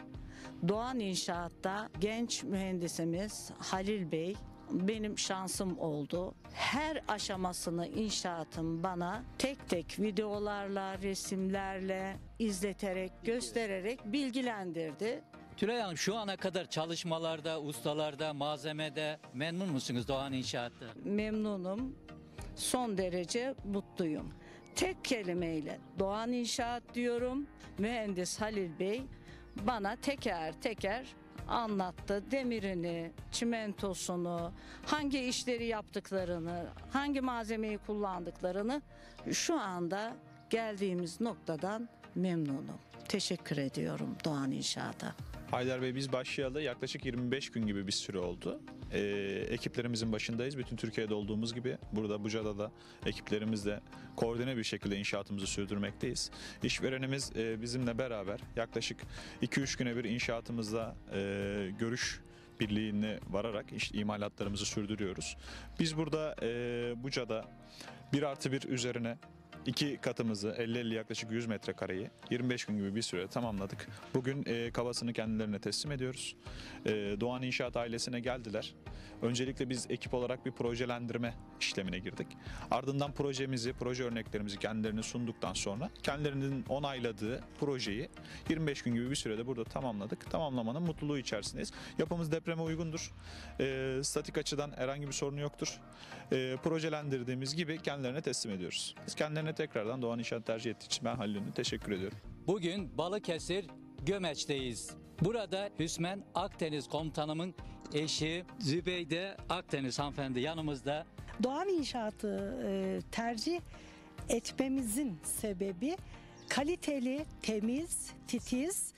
Doğan İnşaat'ta genç mühendisimiz Halil Bey benim şansım oldu. Her aşamasını inşaatın bana tek tek videolarla, resimlerle izleterek, göstererek bilgilendirdi. Tülay Hanım, şu ana kadar çalışmalarda, ustalarda, malzemede memnun musunuz Doğan İnşaat'ta? Memnunum. Son derece mutluyum. Tek kelimeyle Doğan İnşaat diyorum. Mühendis Halil Bey bana teker teker anlattı. Demirini, çimentosunu, hangi işleri yaptıklarını, hangi malzemeyi kullandıklarını. Şu anda geldiğimiz noktadan memnunum. Teşekkür ediyorum Doğan İnşaat'a. Haydar Bey, biz başlayalı yaklaşık 25 gün gibi bir süre oldu. Ekiplerimizin başındayız. Bütün Türkiye'de olduğumuz gibi burada Buca'da da ekiplerimizle koordine bir şekilde inşaatımızı sürdürmekteyiz. İşverenimiz bizimle beraber yaklaşık 2-3 güne bir inşaatımızda görüş birliğine vararak imalatlarımızı sürdürüyoruz. Biz burada Buca'da 1+1 üzerine 2 katımızı 50-50 yaklaşık 100 metrekareyi 25 gün gibi bir süre tamamladık. Bugün kavasını kendilerine teslim ediyoruz. Doğan İnşaat ailesine geldiler. Öncelikle biz ekip olarak bir projelendirme işlemine girdik. Ardından proje örneklerimizi kendilerine sunduktan sonra kendilerinin onayladığı projeyi 25 gün gibi bir sürede burada tamamladık. Tamamlamanın mutluluğu içerisindeyiz. Yapımız depreme uygundur. Statik açıdan herhangi bir sorunu yoktur. Projelendirdiğimiz gibi kendilerine teslim ediyoruz. Biz kendilerine tekrardan Doğan İnşaat tercih ettiği için ben Halil Ünlü teşekkür ediyorum. Bugün Balıkesir Gömeç'teyiz. Burada Hüsmen Akdeniz komutanımın eşi Zübeyde Akdeniz hanımefendi yanımızda. Doğan İnşaat'ı tercih etmemizin sebebi kaliteli, temiz, titiz,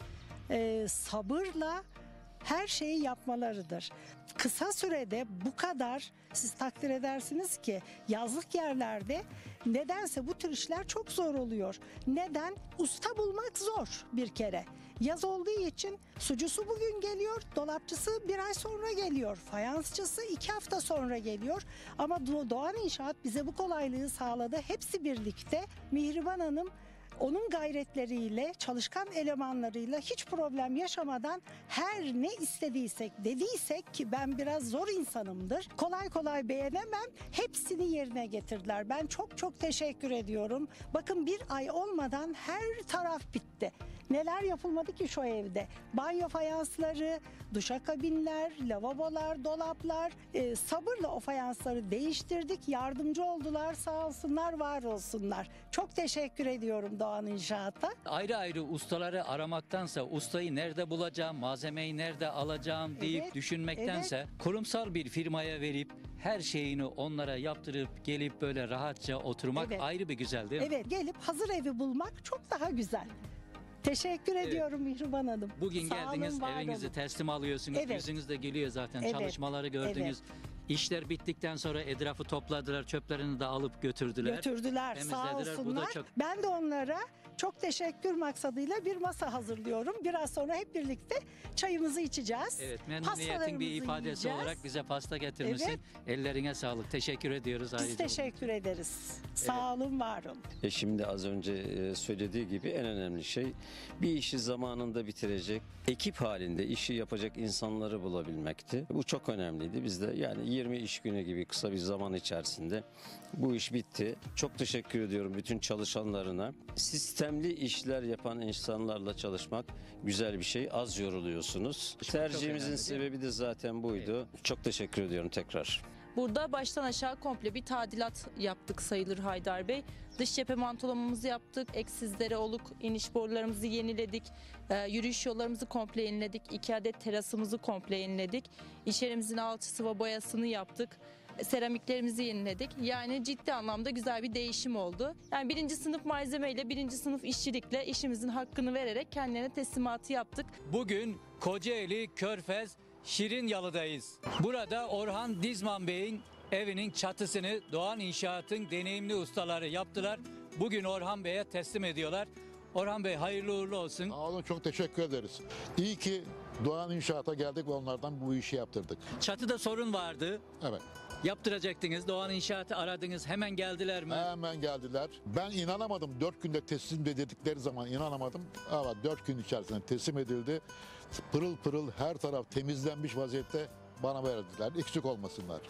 sabırla her şeyi yapmalarıdır. Kısa sürede bu kadar siz takdir edersiniz ki yazlık yerlerde nedense bu tür işler çok zor oluyor. Neden? Usta bulmak zor bir kere. Yaz olduğu için sucusu bugün geliyor, dolapçısı bir ay sonra geliyor, fayansçısı 2 hafta sonra geliyor. Ama Doğan İnşaat bize bu kolaylığı sağladı. Hepsi birlikte. Mihriban Hanım onun gayretleriyle, çalışkan elemanlarıyla hiç problem yaşamadan her ne istediysek, dediysek ki ben biraz zor insanımdır. Kolay kolay beğenemem. Hepsini yerine getirdiler. Ben çok çok teşekkür ediyorum. Bakın bir ay olmadan her taraf bitti. Neler yapılmadı ki şu evde? Banyo fayansları, duşakabinler, lavabolar, dolaplar. Sabırla o fayansları değiştirdik. Yardımcı oldular, sağ olsunlar, var olsunlar. Çok teşekkür ediyorum Doğan İnşaat'a. Ayrı ayrı ustaları aramaktansa ustayı nerede bulacağım, malzemeyi nerede alacağım deyip Evet, düşünmektense kurumsal bir firmaya verip her şeyini onlara yaptırıp gelip böyle rahatça oturmak Evet. ayrı bir güzel değil mi? Evet, gelip hazır evi bulmak çok daha güzel. Teşekkür ediyorum Mihriban Hanım. Bugün Sağ olun, geldiniz, var evinizi olun. teslim alıyorsunuz. Evet. Yüzünüz de gülüyor zaten. Evet. Çalışmaları gördünüz. İşler bittikten sonra etrafı topladılar, çöplerini de alıp götürdüler. Götürdüler, sağ temizlediler. Bu da olsunlar. çok Ben de onlara çok teşekkür maksadıyla bir masa hazırlıyorum. Biraz sonra hep birlikte çayımızı içeceğiz. Evet, memnuniyetin bir Pastalarımızı ifadesi yiyeceğiz. olarak bize pasta getirmişsin. Evet. Ellerine sağlık. Teşekkür ediyoruz Biz ayrıca. teşekkür ederiz. Sağ olun, var olun. Eşim de az önce söylediği gibi en önemli şey bir işi zamanında bitirecek, ekip halinde işi yapacak insanları bulabilmekti. Bu çok önemliydi. Biz de yani 20 iş günü gibi kısa bir zaman içerisinde bu iş bitti. Çok teşekkür ediyorum bütün çalışanlarına. Sistemli işler yapan insanlarla çalışmak güzel bir şey. Az yoruluyorsunuz. Tercihimizin önemli, sebebi de zaten buydu. Çok teşekkür ediyorum tekrar. Burada baştan aşağı komple bir tadilat yaptık sayılır Haydar Bey. Dış cephe mantolamamızı yaptık, eksizlere oluk iniş borularımızı yeniledik, yürüyüş yollarımızı komple yeniledik, 2 adet terasımızı komple yeniledik, iş yerimizin altı sıva boyasını yaptık, seramiklerimizi yeniledik. Yani ciddi anlamda güzel bir değişim oldu. Yani 1. sınıf malzemeyle, 1. sınıf işçilikle işimizin hakkını vererek kendilerine teslimatı yaptık. Bugün Kocaeli Körfez Şirinyalı'dayız. Burada Orhan Dizman Bey'in evinin çatısını Doğan İnşaat'ın deneyimli ustaları yaptılar. Bugün Orhan Bey'e teslim ediyorlar. Orhan Bey hayırlı uğurlu olsun. Sağ olun, çok teşekkür ederiz. İyi ki Doğan İnşaat'a geldik ve onlardan bu işi yaptırdık. Çatıda sorun vardı. Evet. Yaptıracaktınız. Doğan İnşaat'ı aradınız. Hemen geldiler mi? Hemen geldiler. Ben inanamadım. 4 günde teslim dedikleri zaman inanamadım. Ama 4 gün içerisinde teslim edildi. Pırıl pırıl her taraf temizlenmiş vaziyette bana verdiler. Eksik olmasınlar.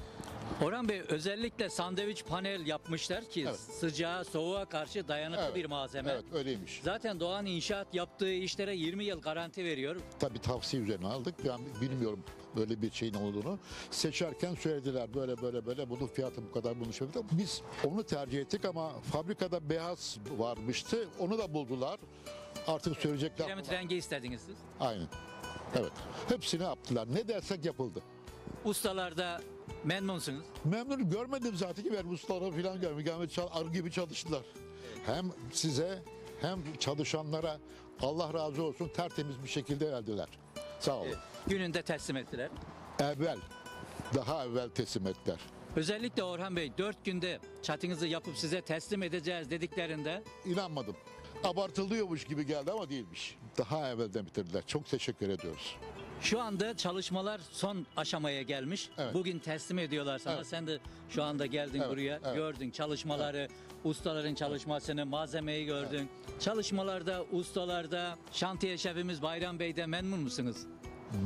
Orhan Bey özellikle sandviç panel yapmışlar ki Evet. sıcağa, soğuğa karşı dayanıklı Evet. bir malzeme. Evet, öyleymiş. Zaten Doğan İnşaat yaptığı işlere 20 yıl garanti veriyor. Tabii tavsiye üzerine aldık. Ben bilmiyorum böyle bir şeyin olduğunu. Seçerken söylediler böyle bunun fiyatı bu kadar, bunu şöyle. Biz onu tercih ettik ama fabrikada beyaz varmıştı. Onu da buldular. Artık söyleyecekler. Kiremit rengi istediniz siz. Aynen. Evet. Hepsini yaptılar. Ne dersek yapıldı. Ustalarda memnunsunuz. Memnun görmedim zaten ki ben ustaları falan görmedim. Arı gibi çalıştılar. Hem size hem çalışanlara Allah razı olsun, tertemiz bir şekilde geldiler. Sağ olun. Gününde teslim ettiler. Daha evvel teslim ettiler. Özellikle Orhan Bey 4 günde çatınızı yapıp size teslim edeceğiz dediklerinde İnanmadım. Abartılıyormuş gibi geldi ama değilmiş. Daha evvelden bitirdiler. Çok teşekkür ediyoruz. şu anda çalışmalar son aşamaya gelmiş. Evet. Bugün teslim ediyorlar sana. Evet. Sen de şu anda geldin Evet, buraya evet. gördün çalışmaları. ustaların çalışmasını, malzemeyi gördün. Çalışmalarda, ustalarda, şantiye şefimiz Bayram Bey'de memnun musunuz?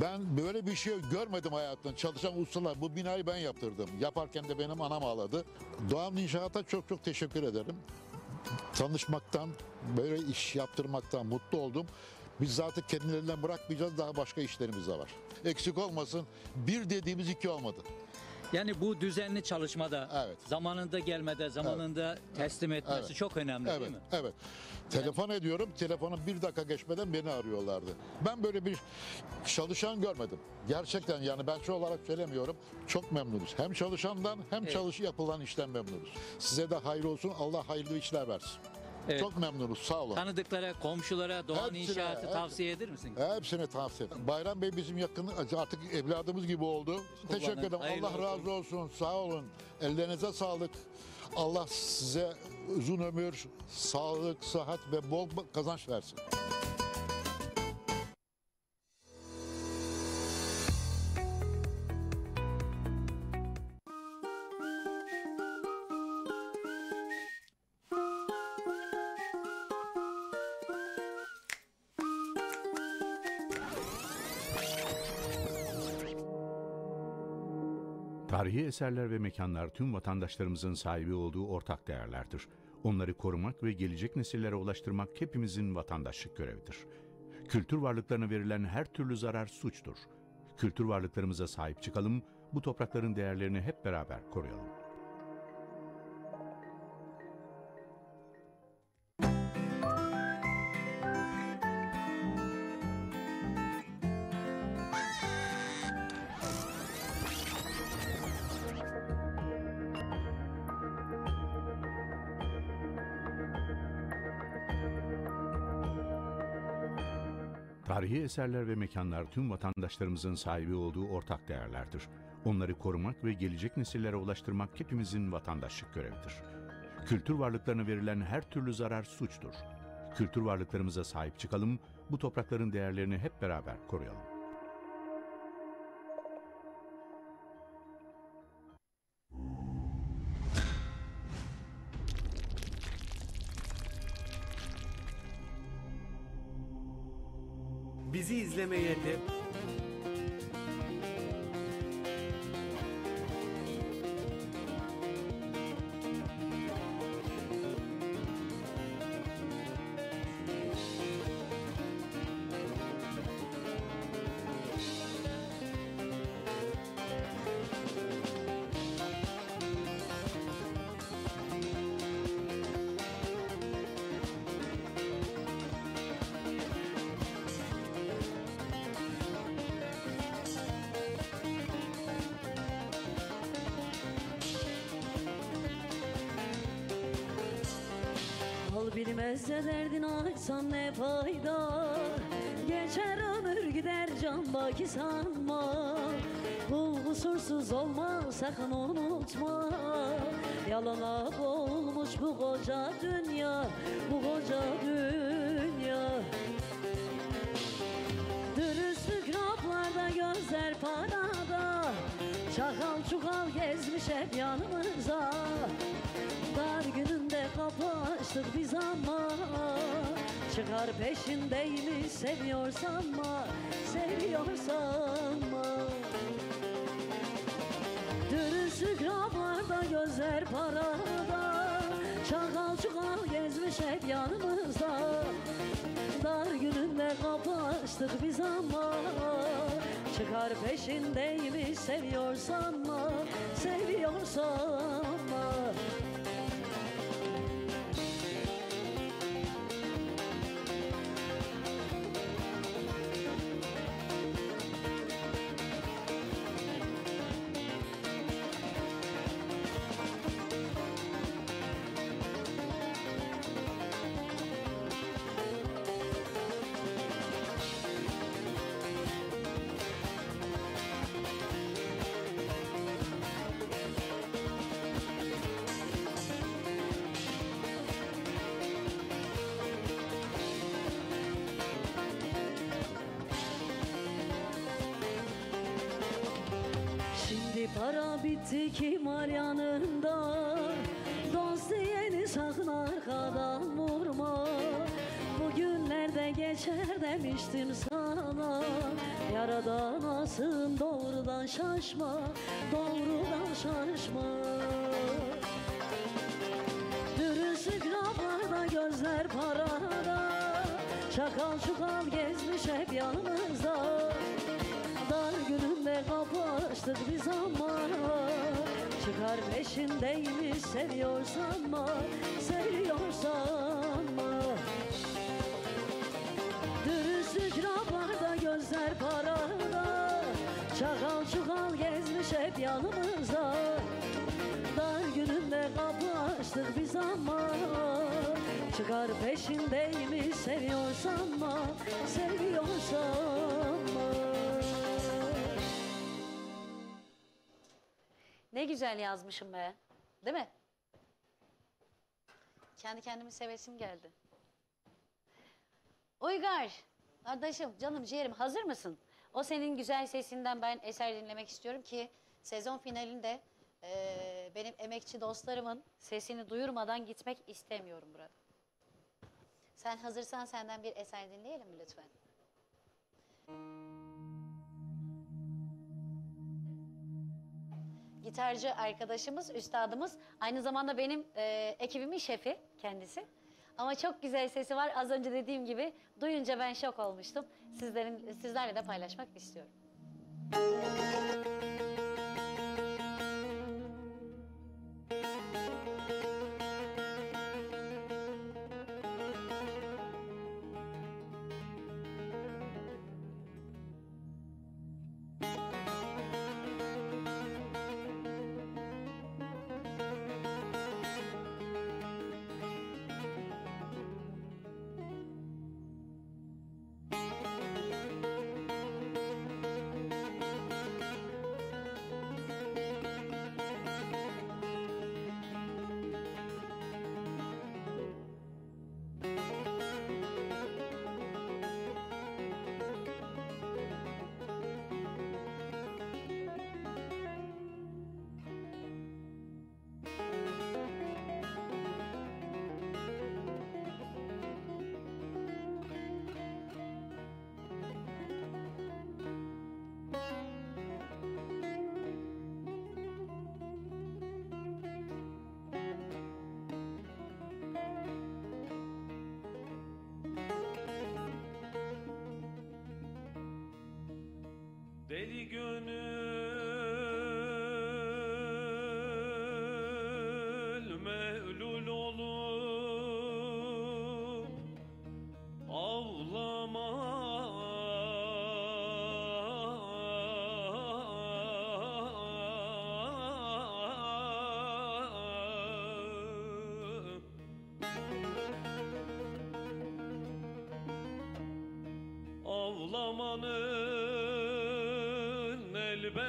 Ben böyle bir şey görmedim hayatımda. Çalışan ustalar, bu binayı ben yaptırdım. Yaparken de benim anam ağladı. Doğan İnşaat'a çok çok teşekkür ederim. Tanışmaktan, böyle iş yaptırmaktan mutlu oldum. Biz zaten kendilerinden bırakmayacağız, daha başka işlerimiz de var. Eksik olmasın, bir dediğimiz iki olmadı. Yani bu düzenli çalışmada, zamanında gelmede, zamanında teslim etmesi çok önemli değil mi? Evet. Telefon ediyorum, telefonun bir dakika geçmeden beni arıyorlardı. Ben böyle bir çalışan görmedim. Gerçekten yani ben şu olarak söylemiyorum, çok memnunuz. Hem çalışandan hem yapılan işten memnunuz. Size de hayırlı olsun, Allah hayırlı işler versin. Evet. Çok memnunuz, sağ olun. Tanıdıklara, komşulara Doğan İnşaat'ı tavsiye eder misin? Hepsine tavsiye ederim. Bayram Bey bizim yakın, artık evladımız gibi oldu. Teşekkür ederim. Allah razı olsun. Sağ olun. Ellerinize sağlık. Allah size uzun ömür, sağlık, sıhhat ve bol kazanç versin. Tarihi eserler ve mekanlar tüm vatandaşlarımızın sahibi olduğu ortak değerlerdir. Onları korumak ve gelecek nesillere ulaştırmak hepimizin vatandaşlık görevidir. Kültür varlıklarına verilen her türlü zarar suçtur. Kültür varlıklarımıza sahip çıkalım, bu toprakların değerlerini hep beraber koruyalım. Tarihi eserler ve mekanlar tüm vatandaşlarımızın sahibi olduğu ortak değerlerdir. Onları korumak ve gelecek nesillere ulaştırmak hepimizin vatandaşlık görevidir. Kültür varlıklarına verilen her türlü zarar suçtur. Kültür varlıklarımıza sahip çıkalım, bu toprakların değerlerini hep beraber koruyalım. Bizi izlemeye de... Al bilmez de derdini açsan ne fayda. Geçer ömür gider can baki sanma. Kul kusursuz olma sakın unutma. Yalana olmuş bu koca dünya, bu koca dünya. Dürüstlük raflarda gözler parada. Çakal çukal gezmiş hep yanımıza. Dar gününde kapı açtık biz ama. Çıkar peşindeymiş seviyorsan mı, seviyorsan mı? Dürüstlük raflarda gözler parada. Çakal çukal gezmiş hep yanımızda. Dar gününde kapı açtık biz ama. Çıkar peşindeymiş seviyorsan mı, seviyorsan mı? Şimdi para bitti kim var yanında? Dost diyeni sakın arkadan vurma. Bugünlerde geçer demiştim sana. Yaradanasın doğrudan şaşma, doğrudan şaşma. Dürüstlük raflarda, gözler parada. Çakal çukal gezmiş hep yanımızda. Dar gününde kapı açtık biz ama. Çıkar peşindeymiş seviyorsan mı, seviyorsan mı? Dürüstlük raflarda, gözler parada. Çakal çukal gezmiş hep yanımızda. Dar gününde kapı açtık biz ama. Çıkar peşindeymiş seviyorsan mı, seviyorsan mı? Ne güzel yazmışım be. Değil mi? Kendi kendimi sevesim geldi. Uygar, kardeşim, canım, ciğerim, hazır mısın? O senin güzel sesinden ben eser dinlemek istiyorum ki sezon finalinde benim emekçi dostlarımın sesini duyurmadan gitmek istemiyorum burada. Sen hazırsan senden bir eser dinleyelim mi lütfen? Gitarcı arkadaşımız, üstadımız, aynı zamanda benim ekibimin şefi kendisi. Ama çok güzel sesi var. Az önce dediğim gibi duyunca ben şok olmuştum. Sizlerle de paylaşmak istiyorum. Deli gönül mevlul olup ağlama. Ağlamanın elbet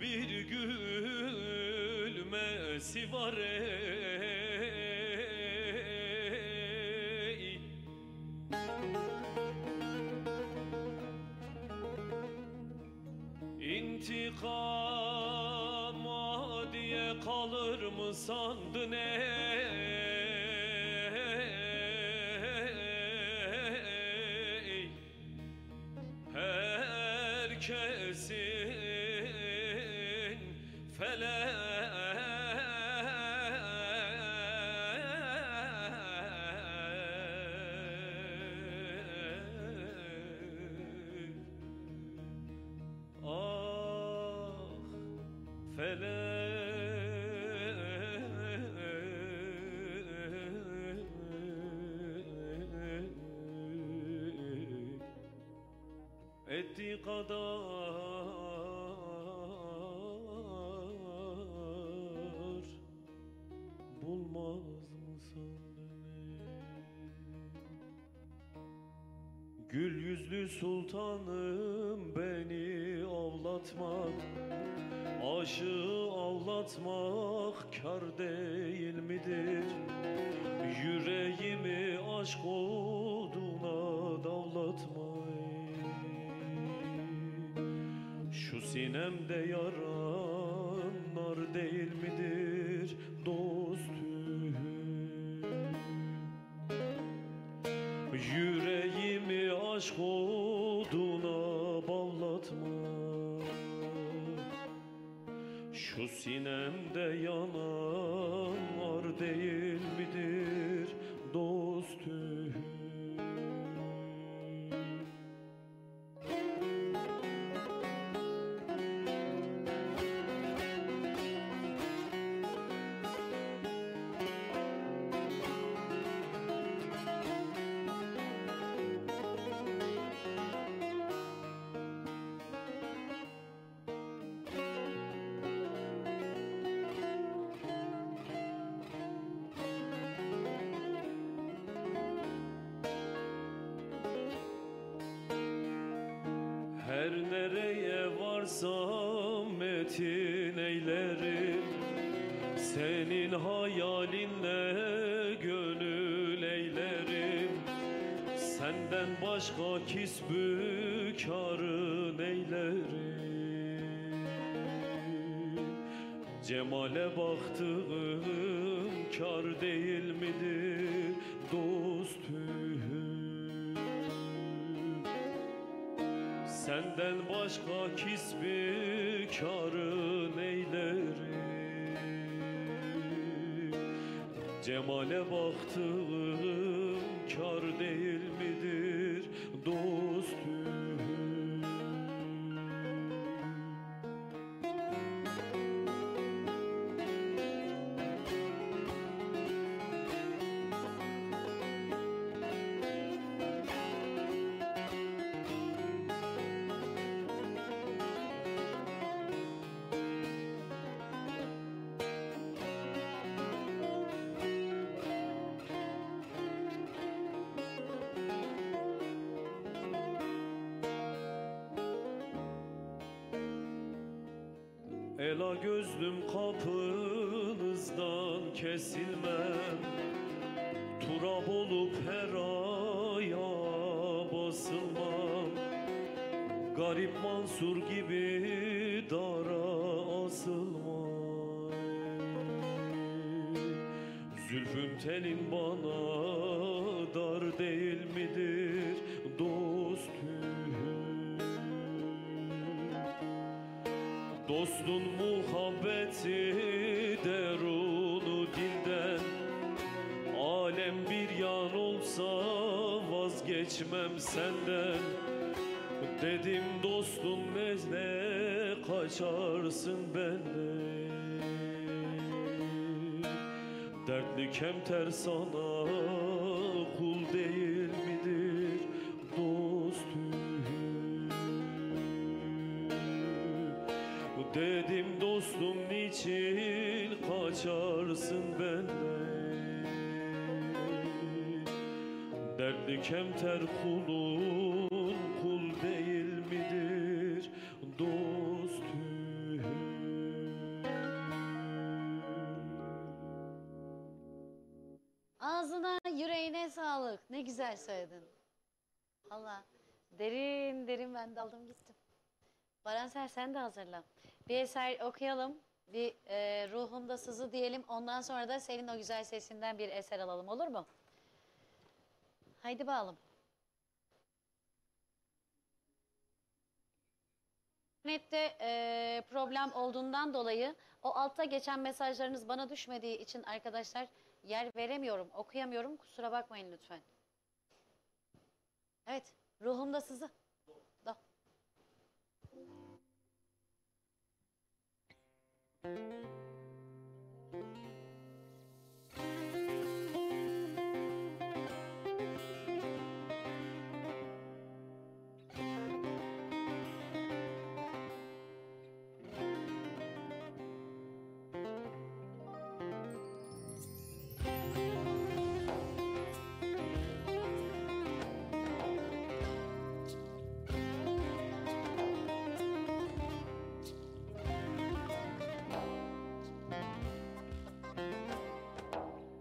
bir gülmesi var ey. İntikama diye kalır mı sandın ey? Herkesin ettiği kadar bulmaz mısın beni? Gül yüzlü sultanım beni avlatmak, aşığı avlatmak kâr değil midir? Yüreğimi aşk oduna davlatma. Şu sinemde yaran nar değil midir dostum? Yüreğimi aşk oduna bağlatma. Şu sinemde yanan nar değil midir dostum? Her nereye varsam metin eylerim, senin hayalinle gönül eylerim. Senden başka kisbü kârı neylerim? Cemale baktığım kâr değil midir dostum? Senden başka kisbi kârı neylerim? Cemale baktığım kâr değil midir dostum? Ela gözlüm kapınızdan kesilmem, turab olup her aya basılmam. Garip Mansur gibi dara asılmam. Zülfün telin bana dar değil midir dostum? Dostun muhabbeti derunu dilden, alem bir yan olsa vazgeçmem senden. Dedim dostum ne kaçarsın benden? Dertli kemter sana kul değil midir dostum? Dedim dostum niçin kaçarsın benden? Dertli kemter kulun kul değil midir dostum? Ağzına yüreğine sağlık. Ne güzel söyledin. Allah derin derin ben daldım gittim. Baranser sen de hazırla. Bir eser okuyalım. Bir ruhumda sızı diyelim. Ondan sonra da senin o güzel sesinden bir eser alalım, olur mu? Haydi bakalım. İnternette problem olduğundan dolayı o altta geçen mesajlarınız bana düşmediği için arkadaşlar yer veremiyorum, okuyamıyorum. Kusura bakmayın lütfen. Evet, ruhumda sızı. Da.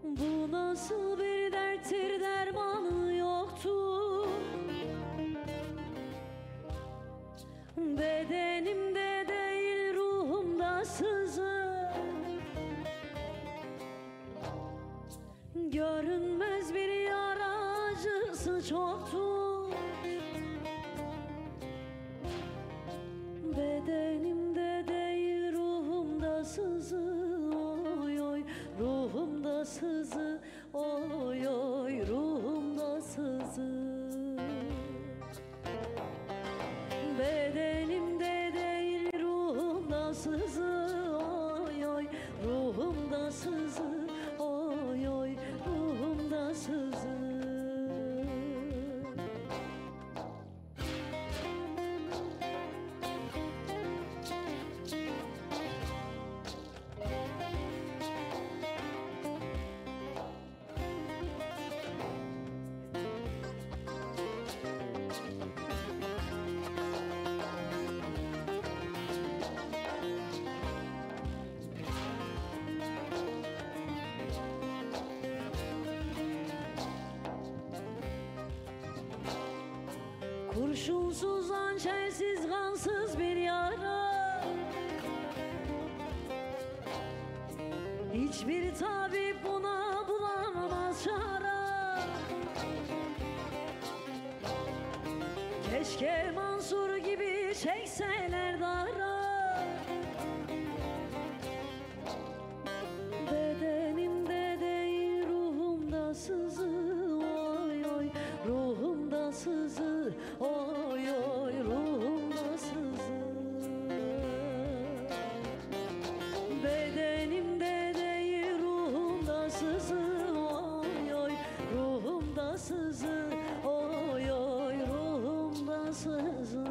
Bu nasıl bir derttir, dermanı yoktu. Bedenimde acısı çoktur. Bedenimde değil ruhumda sızı, oy oy ruhumda sızı, oy oy ruhumda sızı. Bedenimde değil ruhumda sızı, oy oy ruhumda sızı, oy oy ruhumda sızı. Kurşunsuz, hançersiz, kansız bir yara. Hiçbir tabip buna bulamaz çare. Keşke Mansur gibi çekseler dara. Bedenimde değil ruhumda sızı, oy oy ruhumda sızı, oy oy ruhumda sızı. Bedenimde değil ruhumda sızı, oy oy ruhumda sızı, oy oy ruhumda sızı.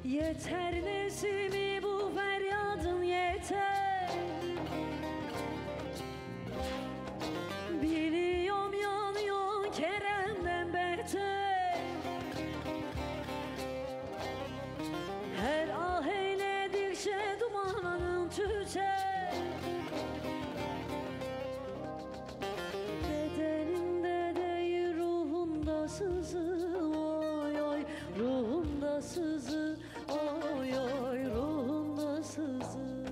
Yeter nesimi bu feryadın yeter. Biliyorum yanıyor Kerem'den beter. Her ah eyledikçe dumanın tüter. Bedenimde değil ruhumda sızı, oy oy ruhumda sızı, oy oy ruhumda sızı.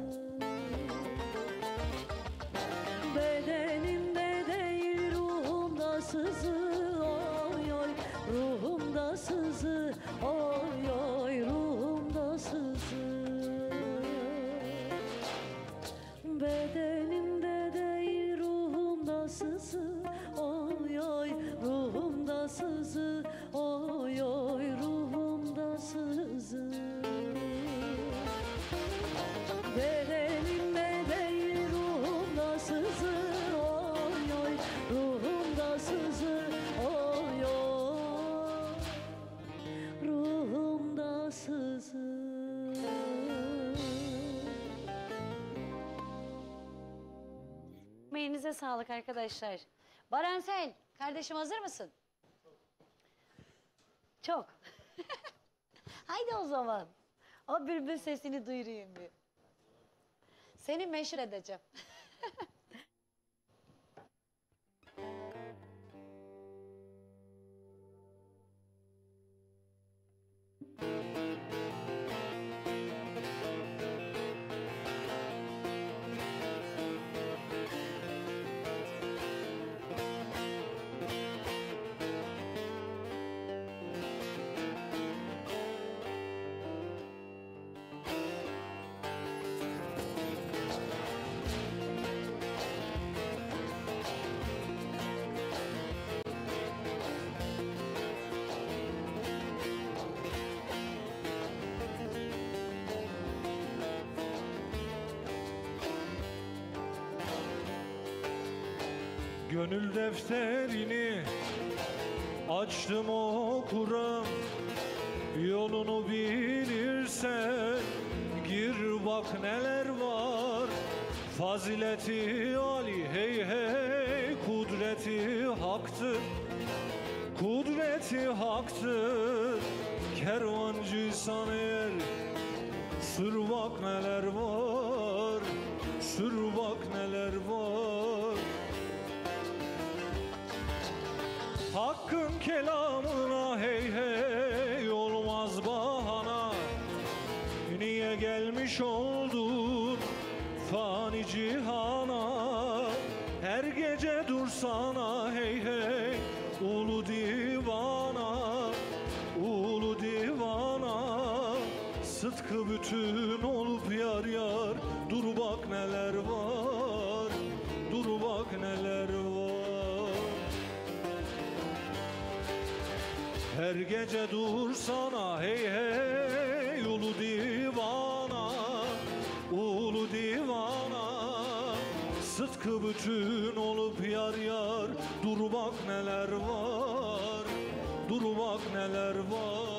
Bedenimde değil ruhumda sızı, oy oy ruhumda sızı, oy oy ruhumda sızı. Bedenimde değil ruhumda sızı, oy oy ruhumda sızı, oy oy ruhumda sızı. Bedenimde değil ruhumda sızı, oy oy ruhumda sızı, oy oy ruhumda sızı. Elinize sağlık arkadaşlar. Barensel, kardeşim hazır mısın? Çok. Haydi o zaman. O bülbül sesini duyurayım bir. Seni meşhur edeceğim. Gönül defterini açtım okuram, yolunu bilirsen gir bak neler var. Fazileti Ali hey hey, kudret kudreti haktır, kudreti haktır. Kervancıysan eğer sür bak neler var, sür bak neler var. Hakkın kelamına hey hey olmaz bahana. Niye gelmiş oldun fani cihana? Her gece dursana hey hey ulu divana, ulu divana. Sıtkı bütün olup yar yar, dur bak neler var, dur bak neler var. Her gece dursana hey hey ulu divana, ulu divana. Sıtkı bütün olup yar yar, dur bak neler var, dur bak neler var.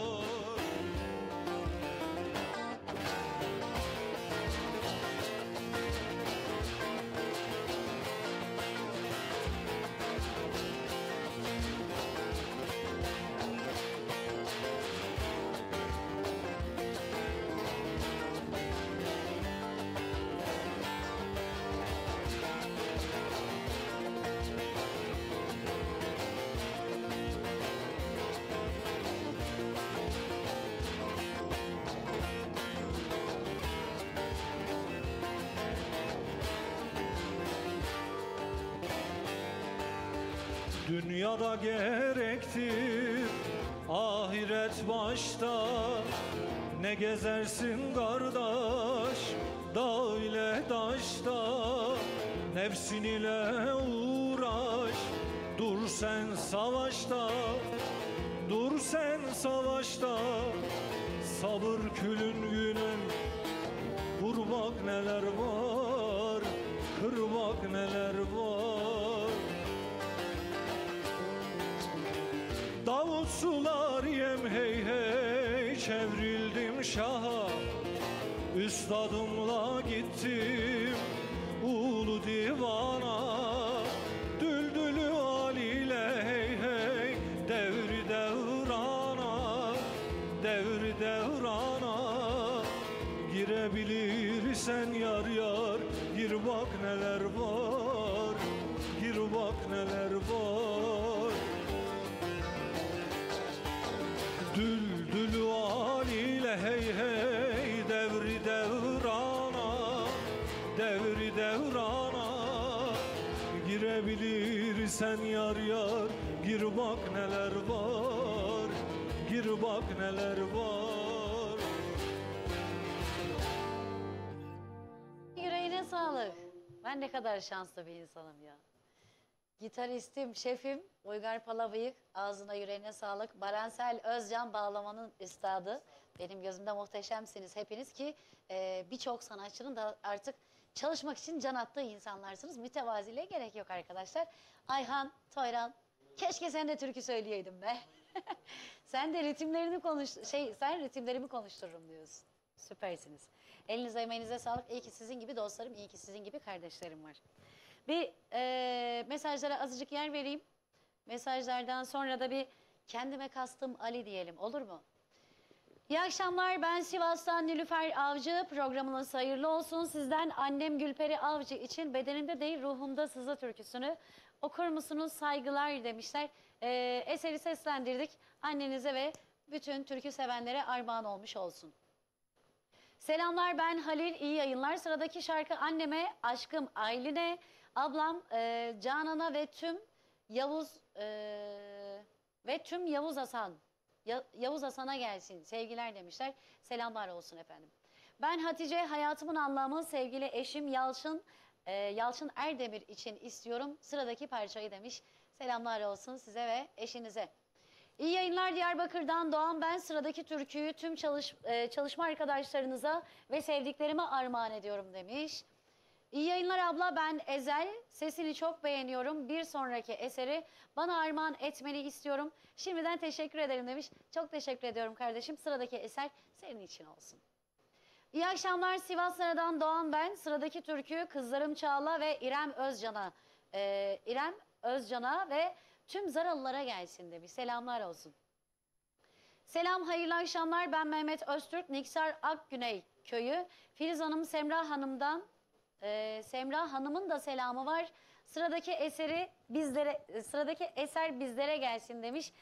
Dünyada gerektir, ahiret başta. Ne gezersin kardeş, dağ ile taşta. Nefsin ile uğraş, dur sen savaşta, dur sen savaşta. Sabır külün günün, vur bak neler var, kır bak neler var. Davut sular yem hey hey, çevrildim şaha. Üstadımla gittim ulu divana. Düldülü haliyle hey hey, devri devrana, devri devrana. Girebilirsen yar yar, gir bak neler var, gir bak neler var. Düldülü haliyle hey hey, devri devrana, devri devrana. Girebilirsen yar yar, gir bak neler var, gir bak neler var. Yüreğine sağlık. Ben ne kadar şanslı bir insanım ya. Gitaristim, şefim Uygar Palabıyık, ağzına yüreğine sağlık. Barensel Özcan bağlamanın üstadı. Benim gözümde muhteşemsiniz hepiniz ki birçok sanatçının da artık çalışmak için can attığı insanlarsınız. Mütevaziliğe gerek yok arkadaşlar. Ayhan, Toyran, keşke sen de türkü söyleyeydin be. Sen de ritimlerini sen ritimlerimi konuştururum diyorsun. Süpersiniz. Elinize emeğinize sağlık. İyi ki sizin gibi dostlarım, iyi ki sizin gibi kardeşlerim var. Bir mesajlara azıcık yer vereyim. Mesajlardan sonra da bir kendime kastım Ali diyelim, olur mu? İyi akşamlar, ben Sivas'tan Nilüfer Avcı. Programınız hayırlı olsun. Sizden annem Gülperi Avcı için bedenimde değil ruhumda sızı türküsünü okur musunuz, saygılar demişler. Eseri seslendirdik. Annenize ve bütün türkü sevenlere armağan olmuş olsun. Selamlar, ben Halil, iyi yayınlar. Sıradaki şarkı anneme, aşkım Aylin'e, ablam Canan'a ve tüm Yavuz Hasan. Yavuz Hasan'a gelsin. Sevgiler demişler. Selamlar olsun efendim. Ben Hatice, hayatımın anlamı sevgili eşim Yalçın Erdemir için istiyorum. Sıradaki parçayı demiş. Selamlar olsun size ve eşinize. İyi yayınlar, Diyarbakır'dan Doğan ben. Sıradaki türküyü tüm çalışma arkadaşlarınıza ve sevdiklerime armağan ediyorum demiş. İyi yayınlar abla, ben Ezel. Sesini çok beğeniyorum. Bir sonraki eseri bana armağan etmeni istiyorum. Şimdiden teşekkür ederim demiş. Çok teşekkür ediyorum kardeşim. Sıradaki eser senin için olsun. İyi akşamlar, Sivaslardan Doğan ben. Sıradaki türkü kızlarım Çağla ve İrem Özcan'a. İrem Özcan'a ve tüm Zaralılara gelsin demiş. Selamlar olsun. Selam, hayırlı akşamlar. Ben Mehmet Öztürk, Niksar Akgüney köyü. Filiz Hanım, Semra Hanım'ın da selamı var. Sıradaki eser bizlere gelsin demiş.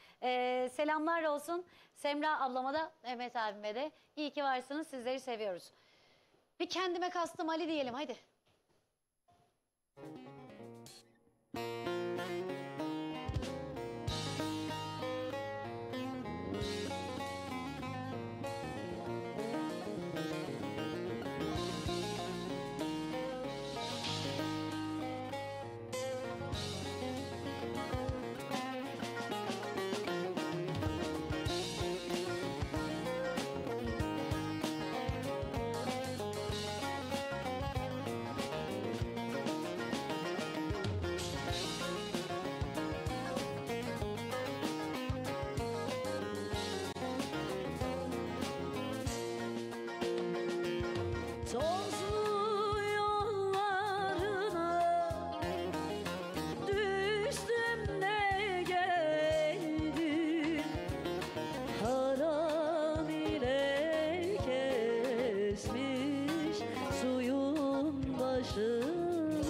Selamlar olsun Semra ablama da Mehmet abime de. İyi ki varsınız, sizleri seviyoruz. Bir kendime kastım Ali diyelim, hadi. Tozlu yollarına düştüm de geldim, haram ile kesmiş suyun başını,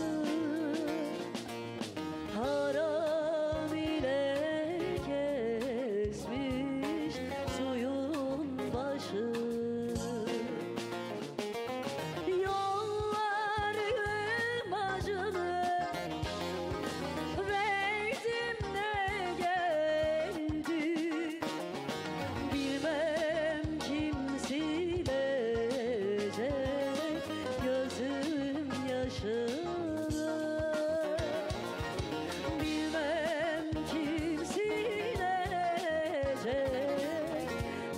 haram ile kesmiş suyun başını. Yollarım acını verdim de geldim, bilmem kim silecek gözüm yaşını, bilmem kim silecek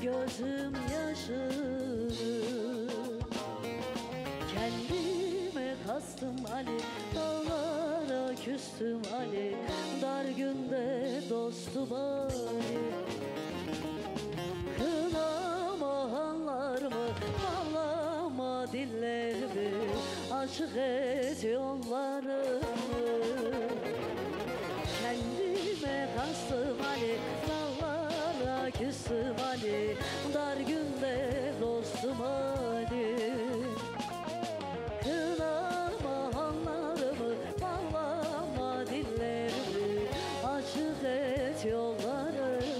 gözüm yaşını. Kendime kastım Ali, dağlara küstüm Ali, dar günde dostum Ali. Kınama hallarımı, bağlama dillerimi, açık et yollarımı. Kendime kastım Ali, dağlara küstüm Ali, dar günde dostum Ali. Kınama hallarımı, bağlama dillerimi, açık et yollarımı.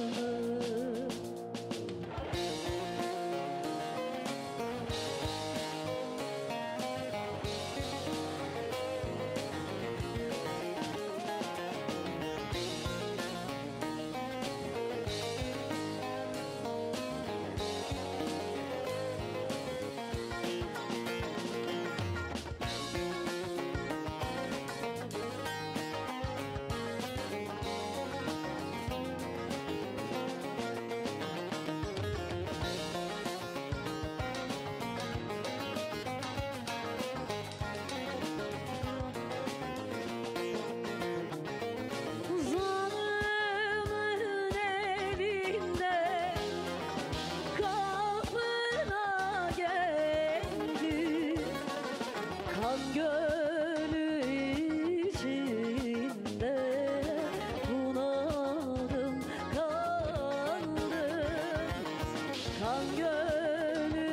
Zalımın elinde kapına geldi, kan gölü içinde bunadım kaldım, kan gölü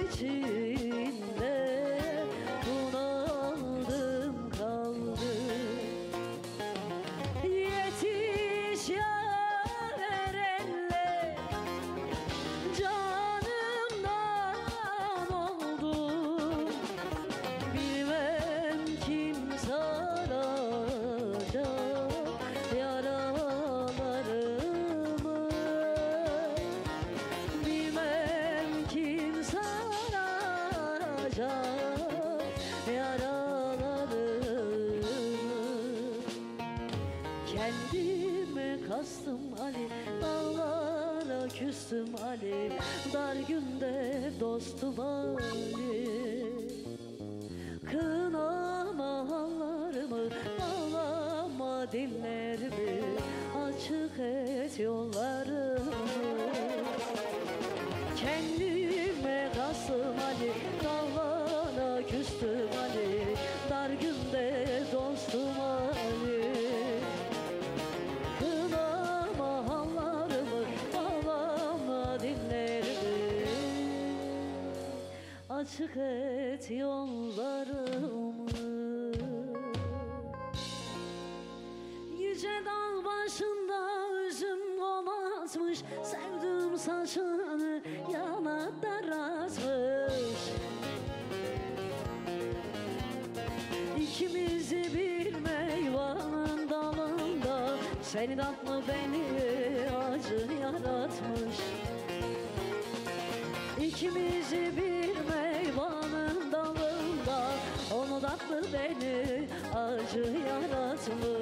içinde bunaldım kaldım. Yetiş yâr erenle canımdan oldum, bilmem yollarımı. Yüce dağ başında üzüm kolatmış, sevdim saçını yana daratmış. İkimizi bir meyvanın dalında, seni tatlı beni acı yaratmış. İkimizi bir meyvanın dalında, onu tatlı beni acı yaratmış.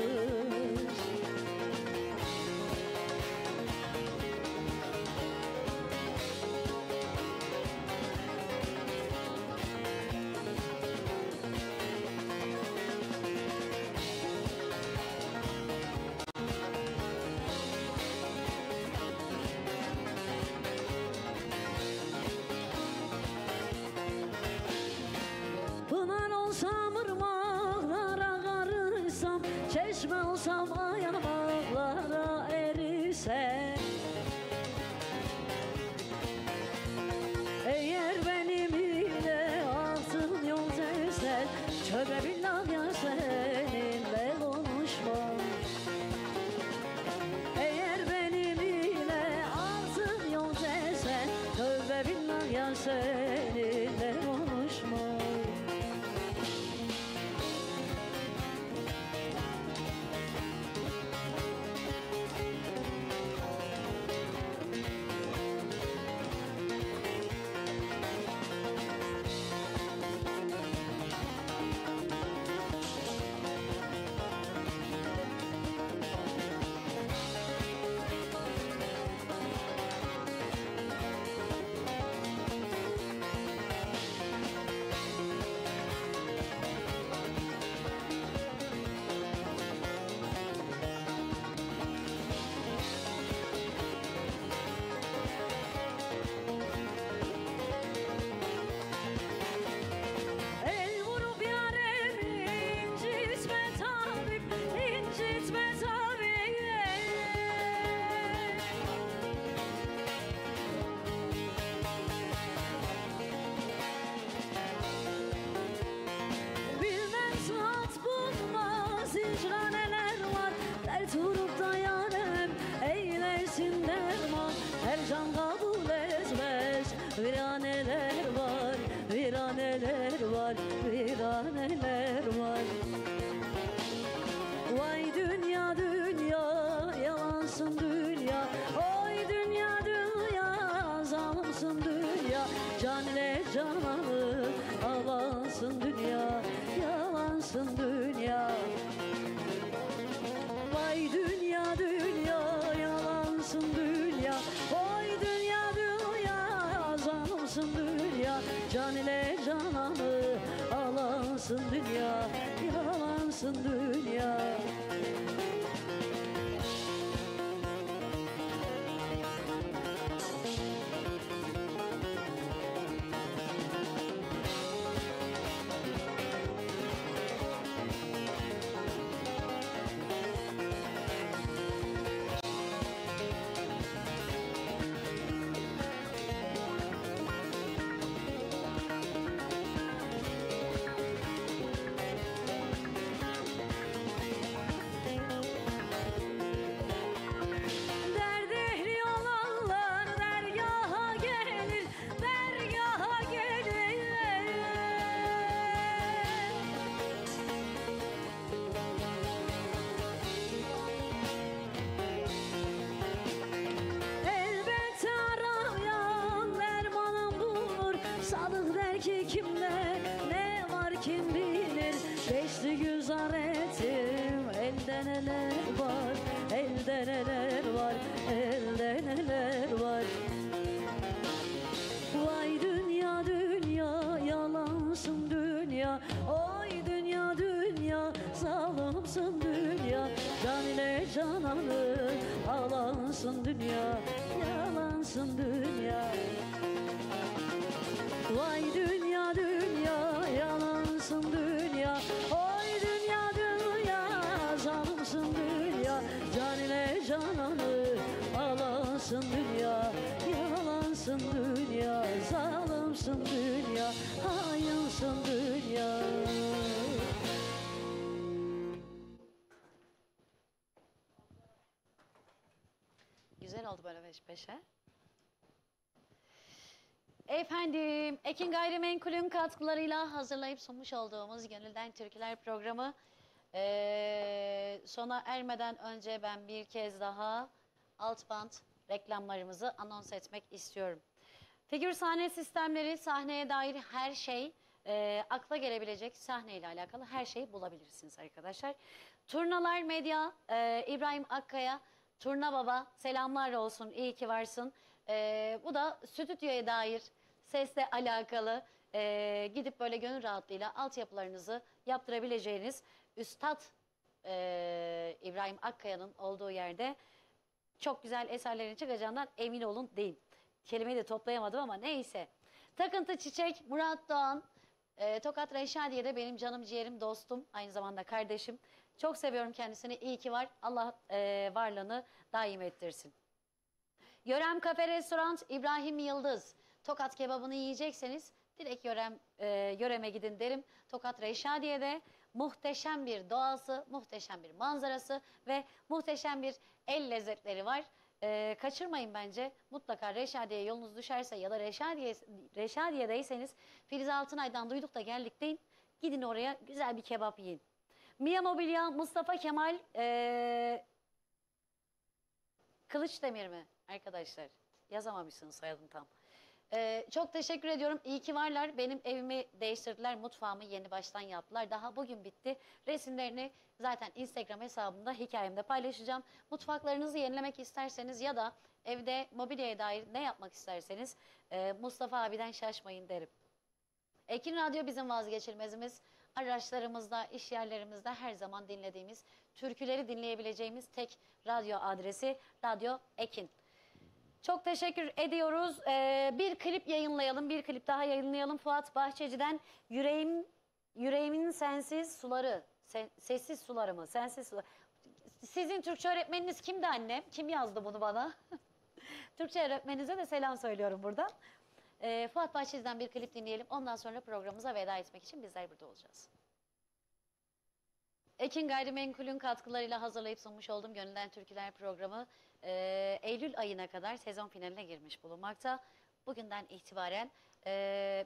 Pınar olsam ırmaklara karışsam, çeşme olsam ayağlara erisem. Eğer benim ile altın yol desen, tövbe billah ya seninle konuşmam. Eğer benim ile altın yol desen, tövbe billah ya seninle konuşmam. El vurup yaremi incitme tabip, incitme tabip. Bilmem saat bulmaz icra neler var, dert vurup da yarem eylesin derman. Her can kabul etmez, viraneler var, viraneler var, viraneler var. Vay dünya dünya, yalansın dünya. Oy dünya dünya, zalimsin dünya. Can ile cananı alansın dünya, yalansın dünya. Vay dünya dünya, yalansın dünya. Oy dünya dünya, zalimsin dünya. Can ile cananı alansın dünya, yalansın dünya. Derd ehli olanlar dergaha gelir, dergaha gelir. Elbette arayan dermanın bulur, sadık der ki kimde ne var kim bilir. Geçti güzar ettim, elde neler var, elde neler var, elde neler var. Vay dünya dünya, yalansın dünya. Oy dünya dünya, zalimsin dünya. Can ile cananı alansın dünya, yalansın dünya. Vay dünya dünya, yalansın dünya. Oy dünya dünya, zalimsin dünya. Can ile cananı alansın dünya, yalansın dünya. Zalimsin dünya, hayansın dünya. oldu böyle peş peşe. Efendim, Ekin Gayrimenkul'ün katkılarıyla hazırlayıp sunmuş olduğumuz Gönülden Türküler programı sona ermeden önce ben bir kez daha alt bant reklamlarımızı anons etmek istiyorum. Figür sahne sistemleri, sahneye dair her şey, akla gelebilecek sahneyle alakalı her şeyi bulabilirsiniz arkadaşlar. Turnalar Medya, İbrahim Akkaya, Turna Baba, selamlar olsun, iyi ki varsın. Bu da stüdyoya dair sesle alakalı gidip böyle gönül rahatlığıyla altyapılarınızı yaptırabileceğiniz Üstad İbrahim Akkaya'nın olduğu yerde çok güzel eserlerin çıkacağından emin olun deyin. Kelimeyi de toplayamadım ama neyse. Takıntı Çiçek, Murat Doğan, Tokat Reşadiye'de benim canım ciğerim dostum, aynı zamanda kardeşim. Çok seviyorum kendisini, iyi ki var. Allah varlığını daim ettirsin. Yörem Kafe Restoran, İbrahim Yıldız. Tokat kebabını yiyecekseniz direkt Yörem'e gidin derim. Tokat Reşadiye'de muhteşem bir doğası, muhteşem bir manzarası ve muhteşem bir el lezzetleri var. Kaçırmayın bence. Mutlaka Reşadiye'ye yolunuz düşerse ya da Reşadiye'deyseniz Filiz Altınay'dan duyduk da geldik deyin. Gidin oraya güzel bir kebap yiyin. Mia Mobilya, Mustafa Kemal Kılıçdemir mi arkadaşlar? Yazamamışsınız soyadını tam. Çok teşekkür ediyorum. İyi ki varlar. Benim evimi değiştirdiler. Mutfağımı yeni baştan yaptılar. Daha bugün bitti. Resimlerini zaten Instagram hesabımda, hikayemde paylaşacağım. Mutfaklarınızı yenilemek isterseniz ya da evde mobilyaya dair ne yapmak isterseniz Mustafa abiden şaşmayın derim. Ekin Radyo bizim vazgeçilmezimiz. Araçlarımızda, iş yerlerimizde her zaman dinlediğimiz, türküleri dinleyebileceğimiz tek radyo adresi Radyo Ekin. Çok teşekkür ediyoruz. Bir klip yayınlayalım, bir klip daha yayınlayalım. Fuat Bahçeci'den Yüreğimin Sensiz Suları, Sessiz Suları mı? Sensiz Suları. Sizin Türkçe öğretmeniniz kimdi annem? Kim yazdı bunu bana? Türkçe öğretmeninize de selam söylüyorum buradan. Fuat Bahçeci'den bir klip dinleyelim. Ondan sonra programımıza veda etmek için bizler burada olacağız. Ekin Gayrimenkul'ün katkılarıyla hazırlayıp sunmuş olduğum Gönülden Türküler programı Eylül ayına kadar sezon finaline girmiş bulunmakta. Bugünden itibaren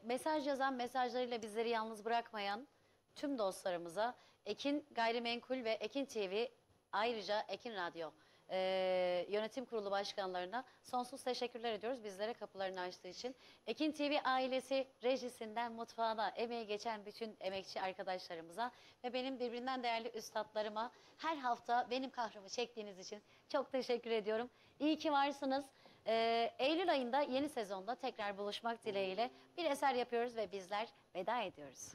mesaj yazan, mesajlarıyla bizleri yalnız bırakmayan tüm dostlarımıza Ekin Gayrimenkul ve Ekin TV, ayrıca Ekin Radyo yönetim kurulu başkanlarına sonsuz teşekkürler ediyoruz bizlere kapılarını açtığı için. Ekin TV ailesi rejisinden mutfağına emeği geçen bütün emekçi arkadaşlarımıza ve benim birbirinden değerli üstadlarıma her hafta benim kahrımı çektiğiniz için çok teşekkür ediyorum. İyi ki varsınız. Eylül ayında yeni sezonda tekrar buluşmak dileğiyle bir eser yapıyoruz ve bizler veda ediyoruz.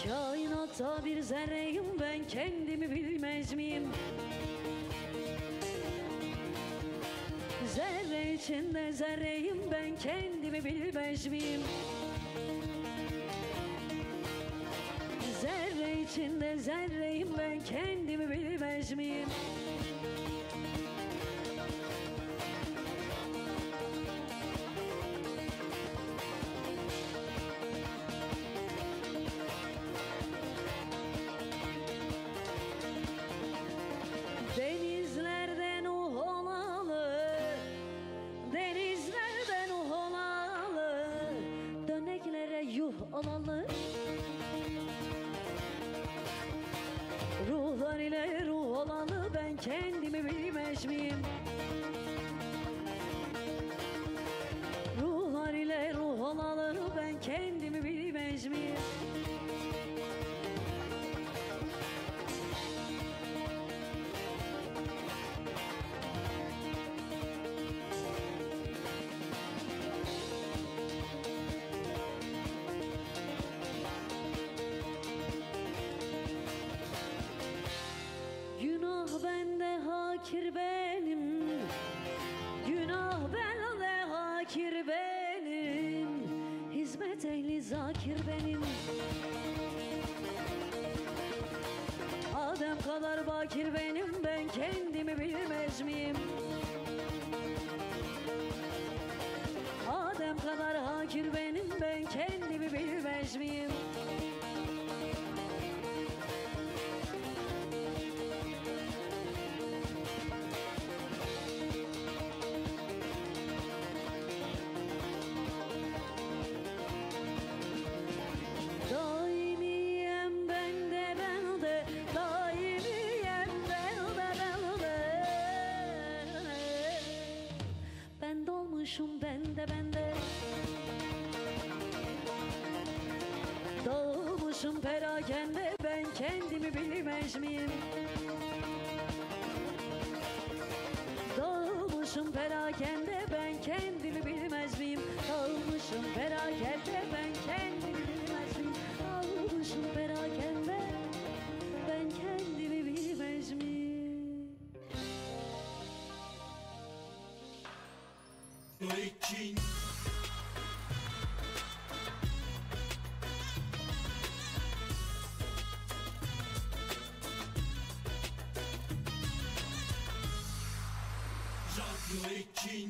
Kainatta bir zerreyim ben, kendimi bilmez miyim? Zerre içinde zerreyim ben, kendimi bilmez miyim? Zerre içinde zerreyim ben, kendimi bilmez miyim? Denizlerden uholalı, denizlerden uholalı, döneklere yuh olalı. Ruhlar ile ruh olalı, ben kendimi bilmez miyim? Ruhlar ile ruh olalı, ben kendimi bilmez miyim? Günah bende hakir benim, günah bende hakir benim, hizmet ehli zakir benim. hakir benim, ben kendimi bilmez miyim? Adem kadar hakir benim, ben kendimi bilmez miyim? Daimiyem ben de, ben de, daimiyem ben de, ben de. Ben dolmuşum ben de, ben de. Doğmuşum perakende, ben kendimi bilmez miyim? Doğmuşum perakende, ben kendimi bilmez miyim? Doğmuşum perakende, ben kendimi bilmez miyim? Doğmuşum perakende, ben kendimi bilmez miyim? Radyo Ekin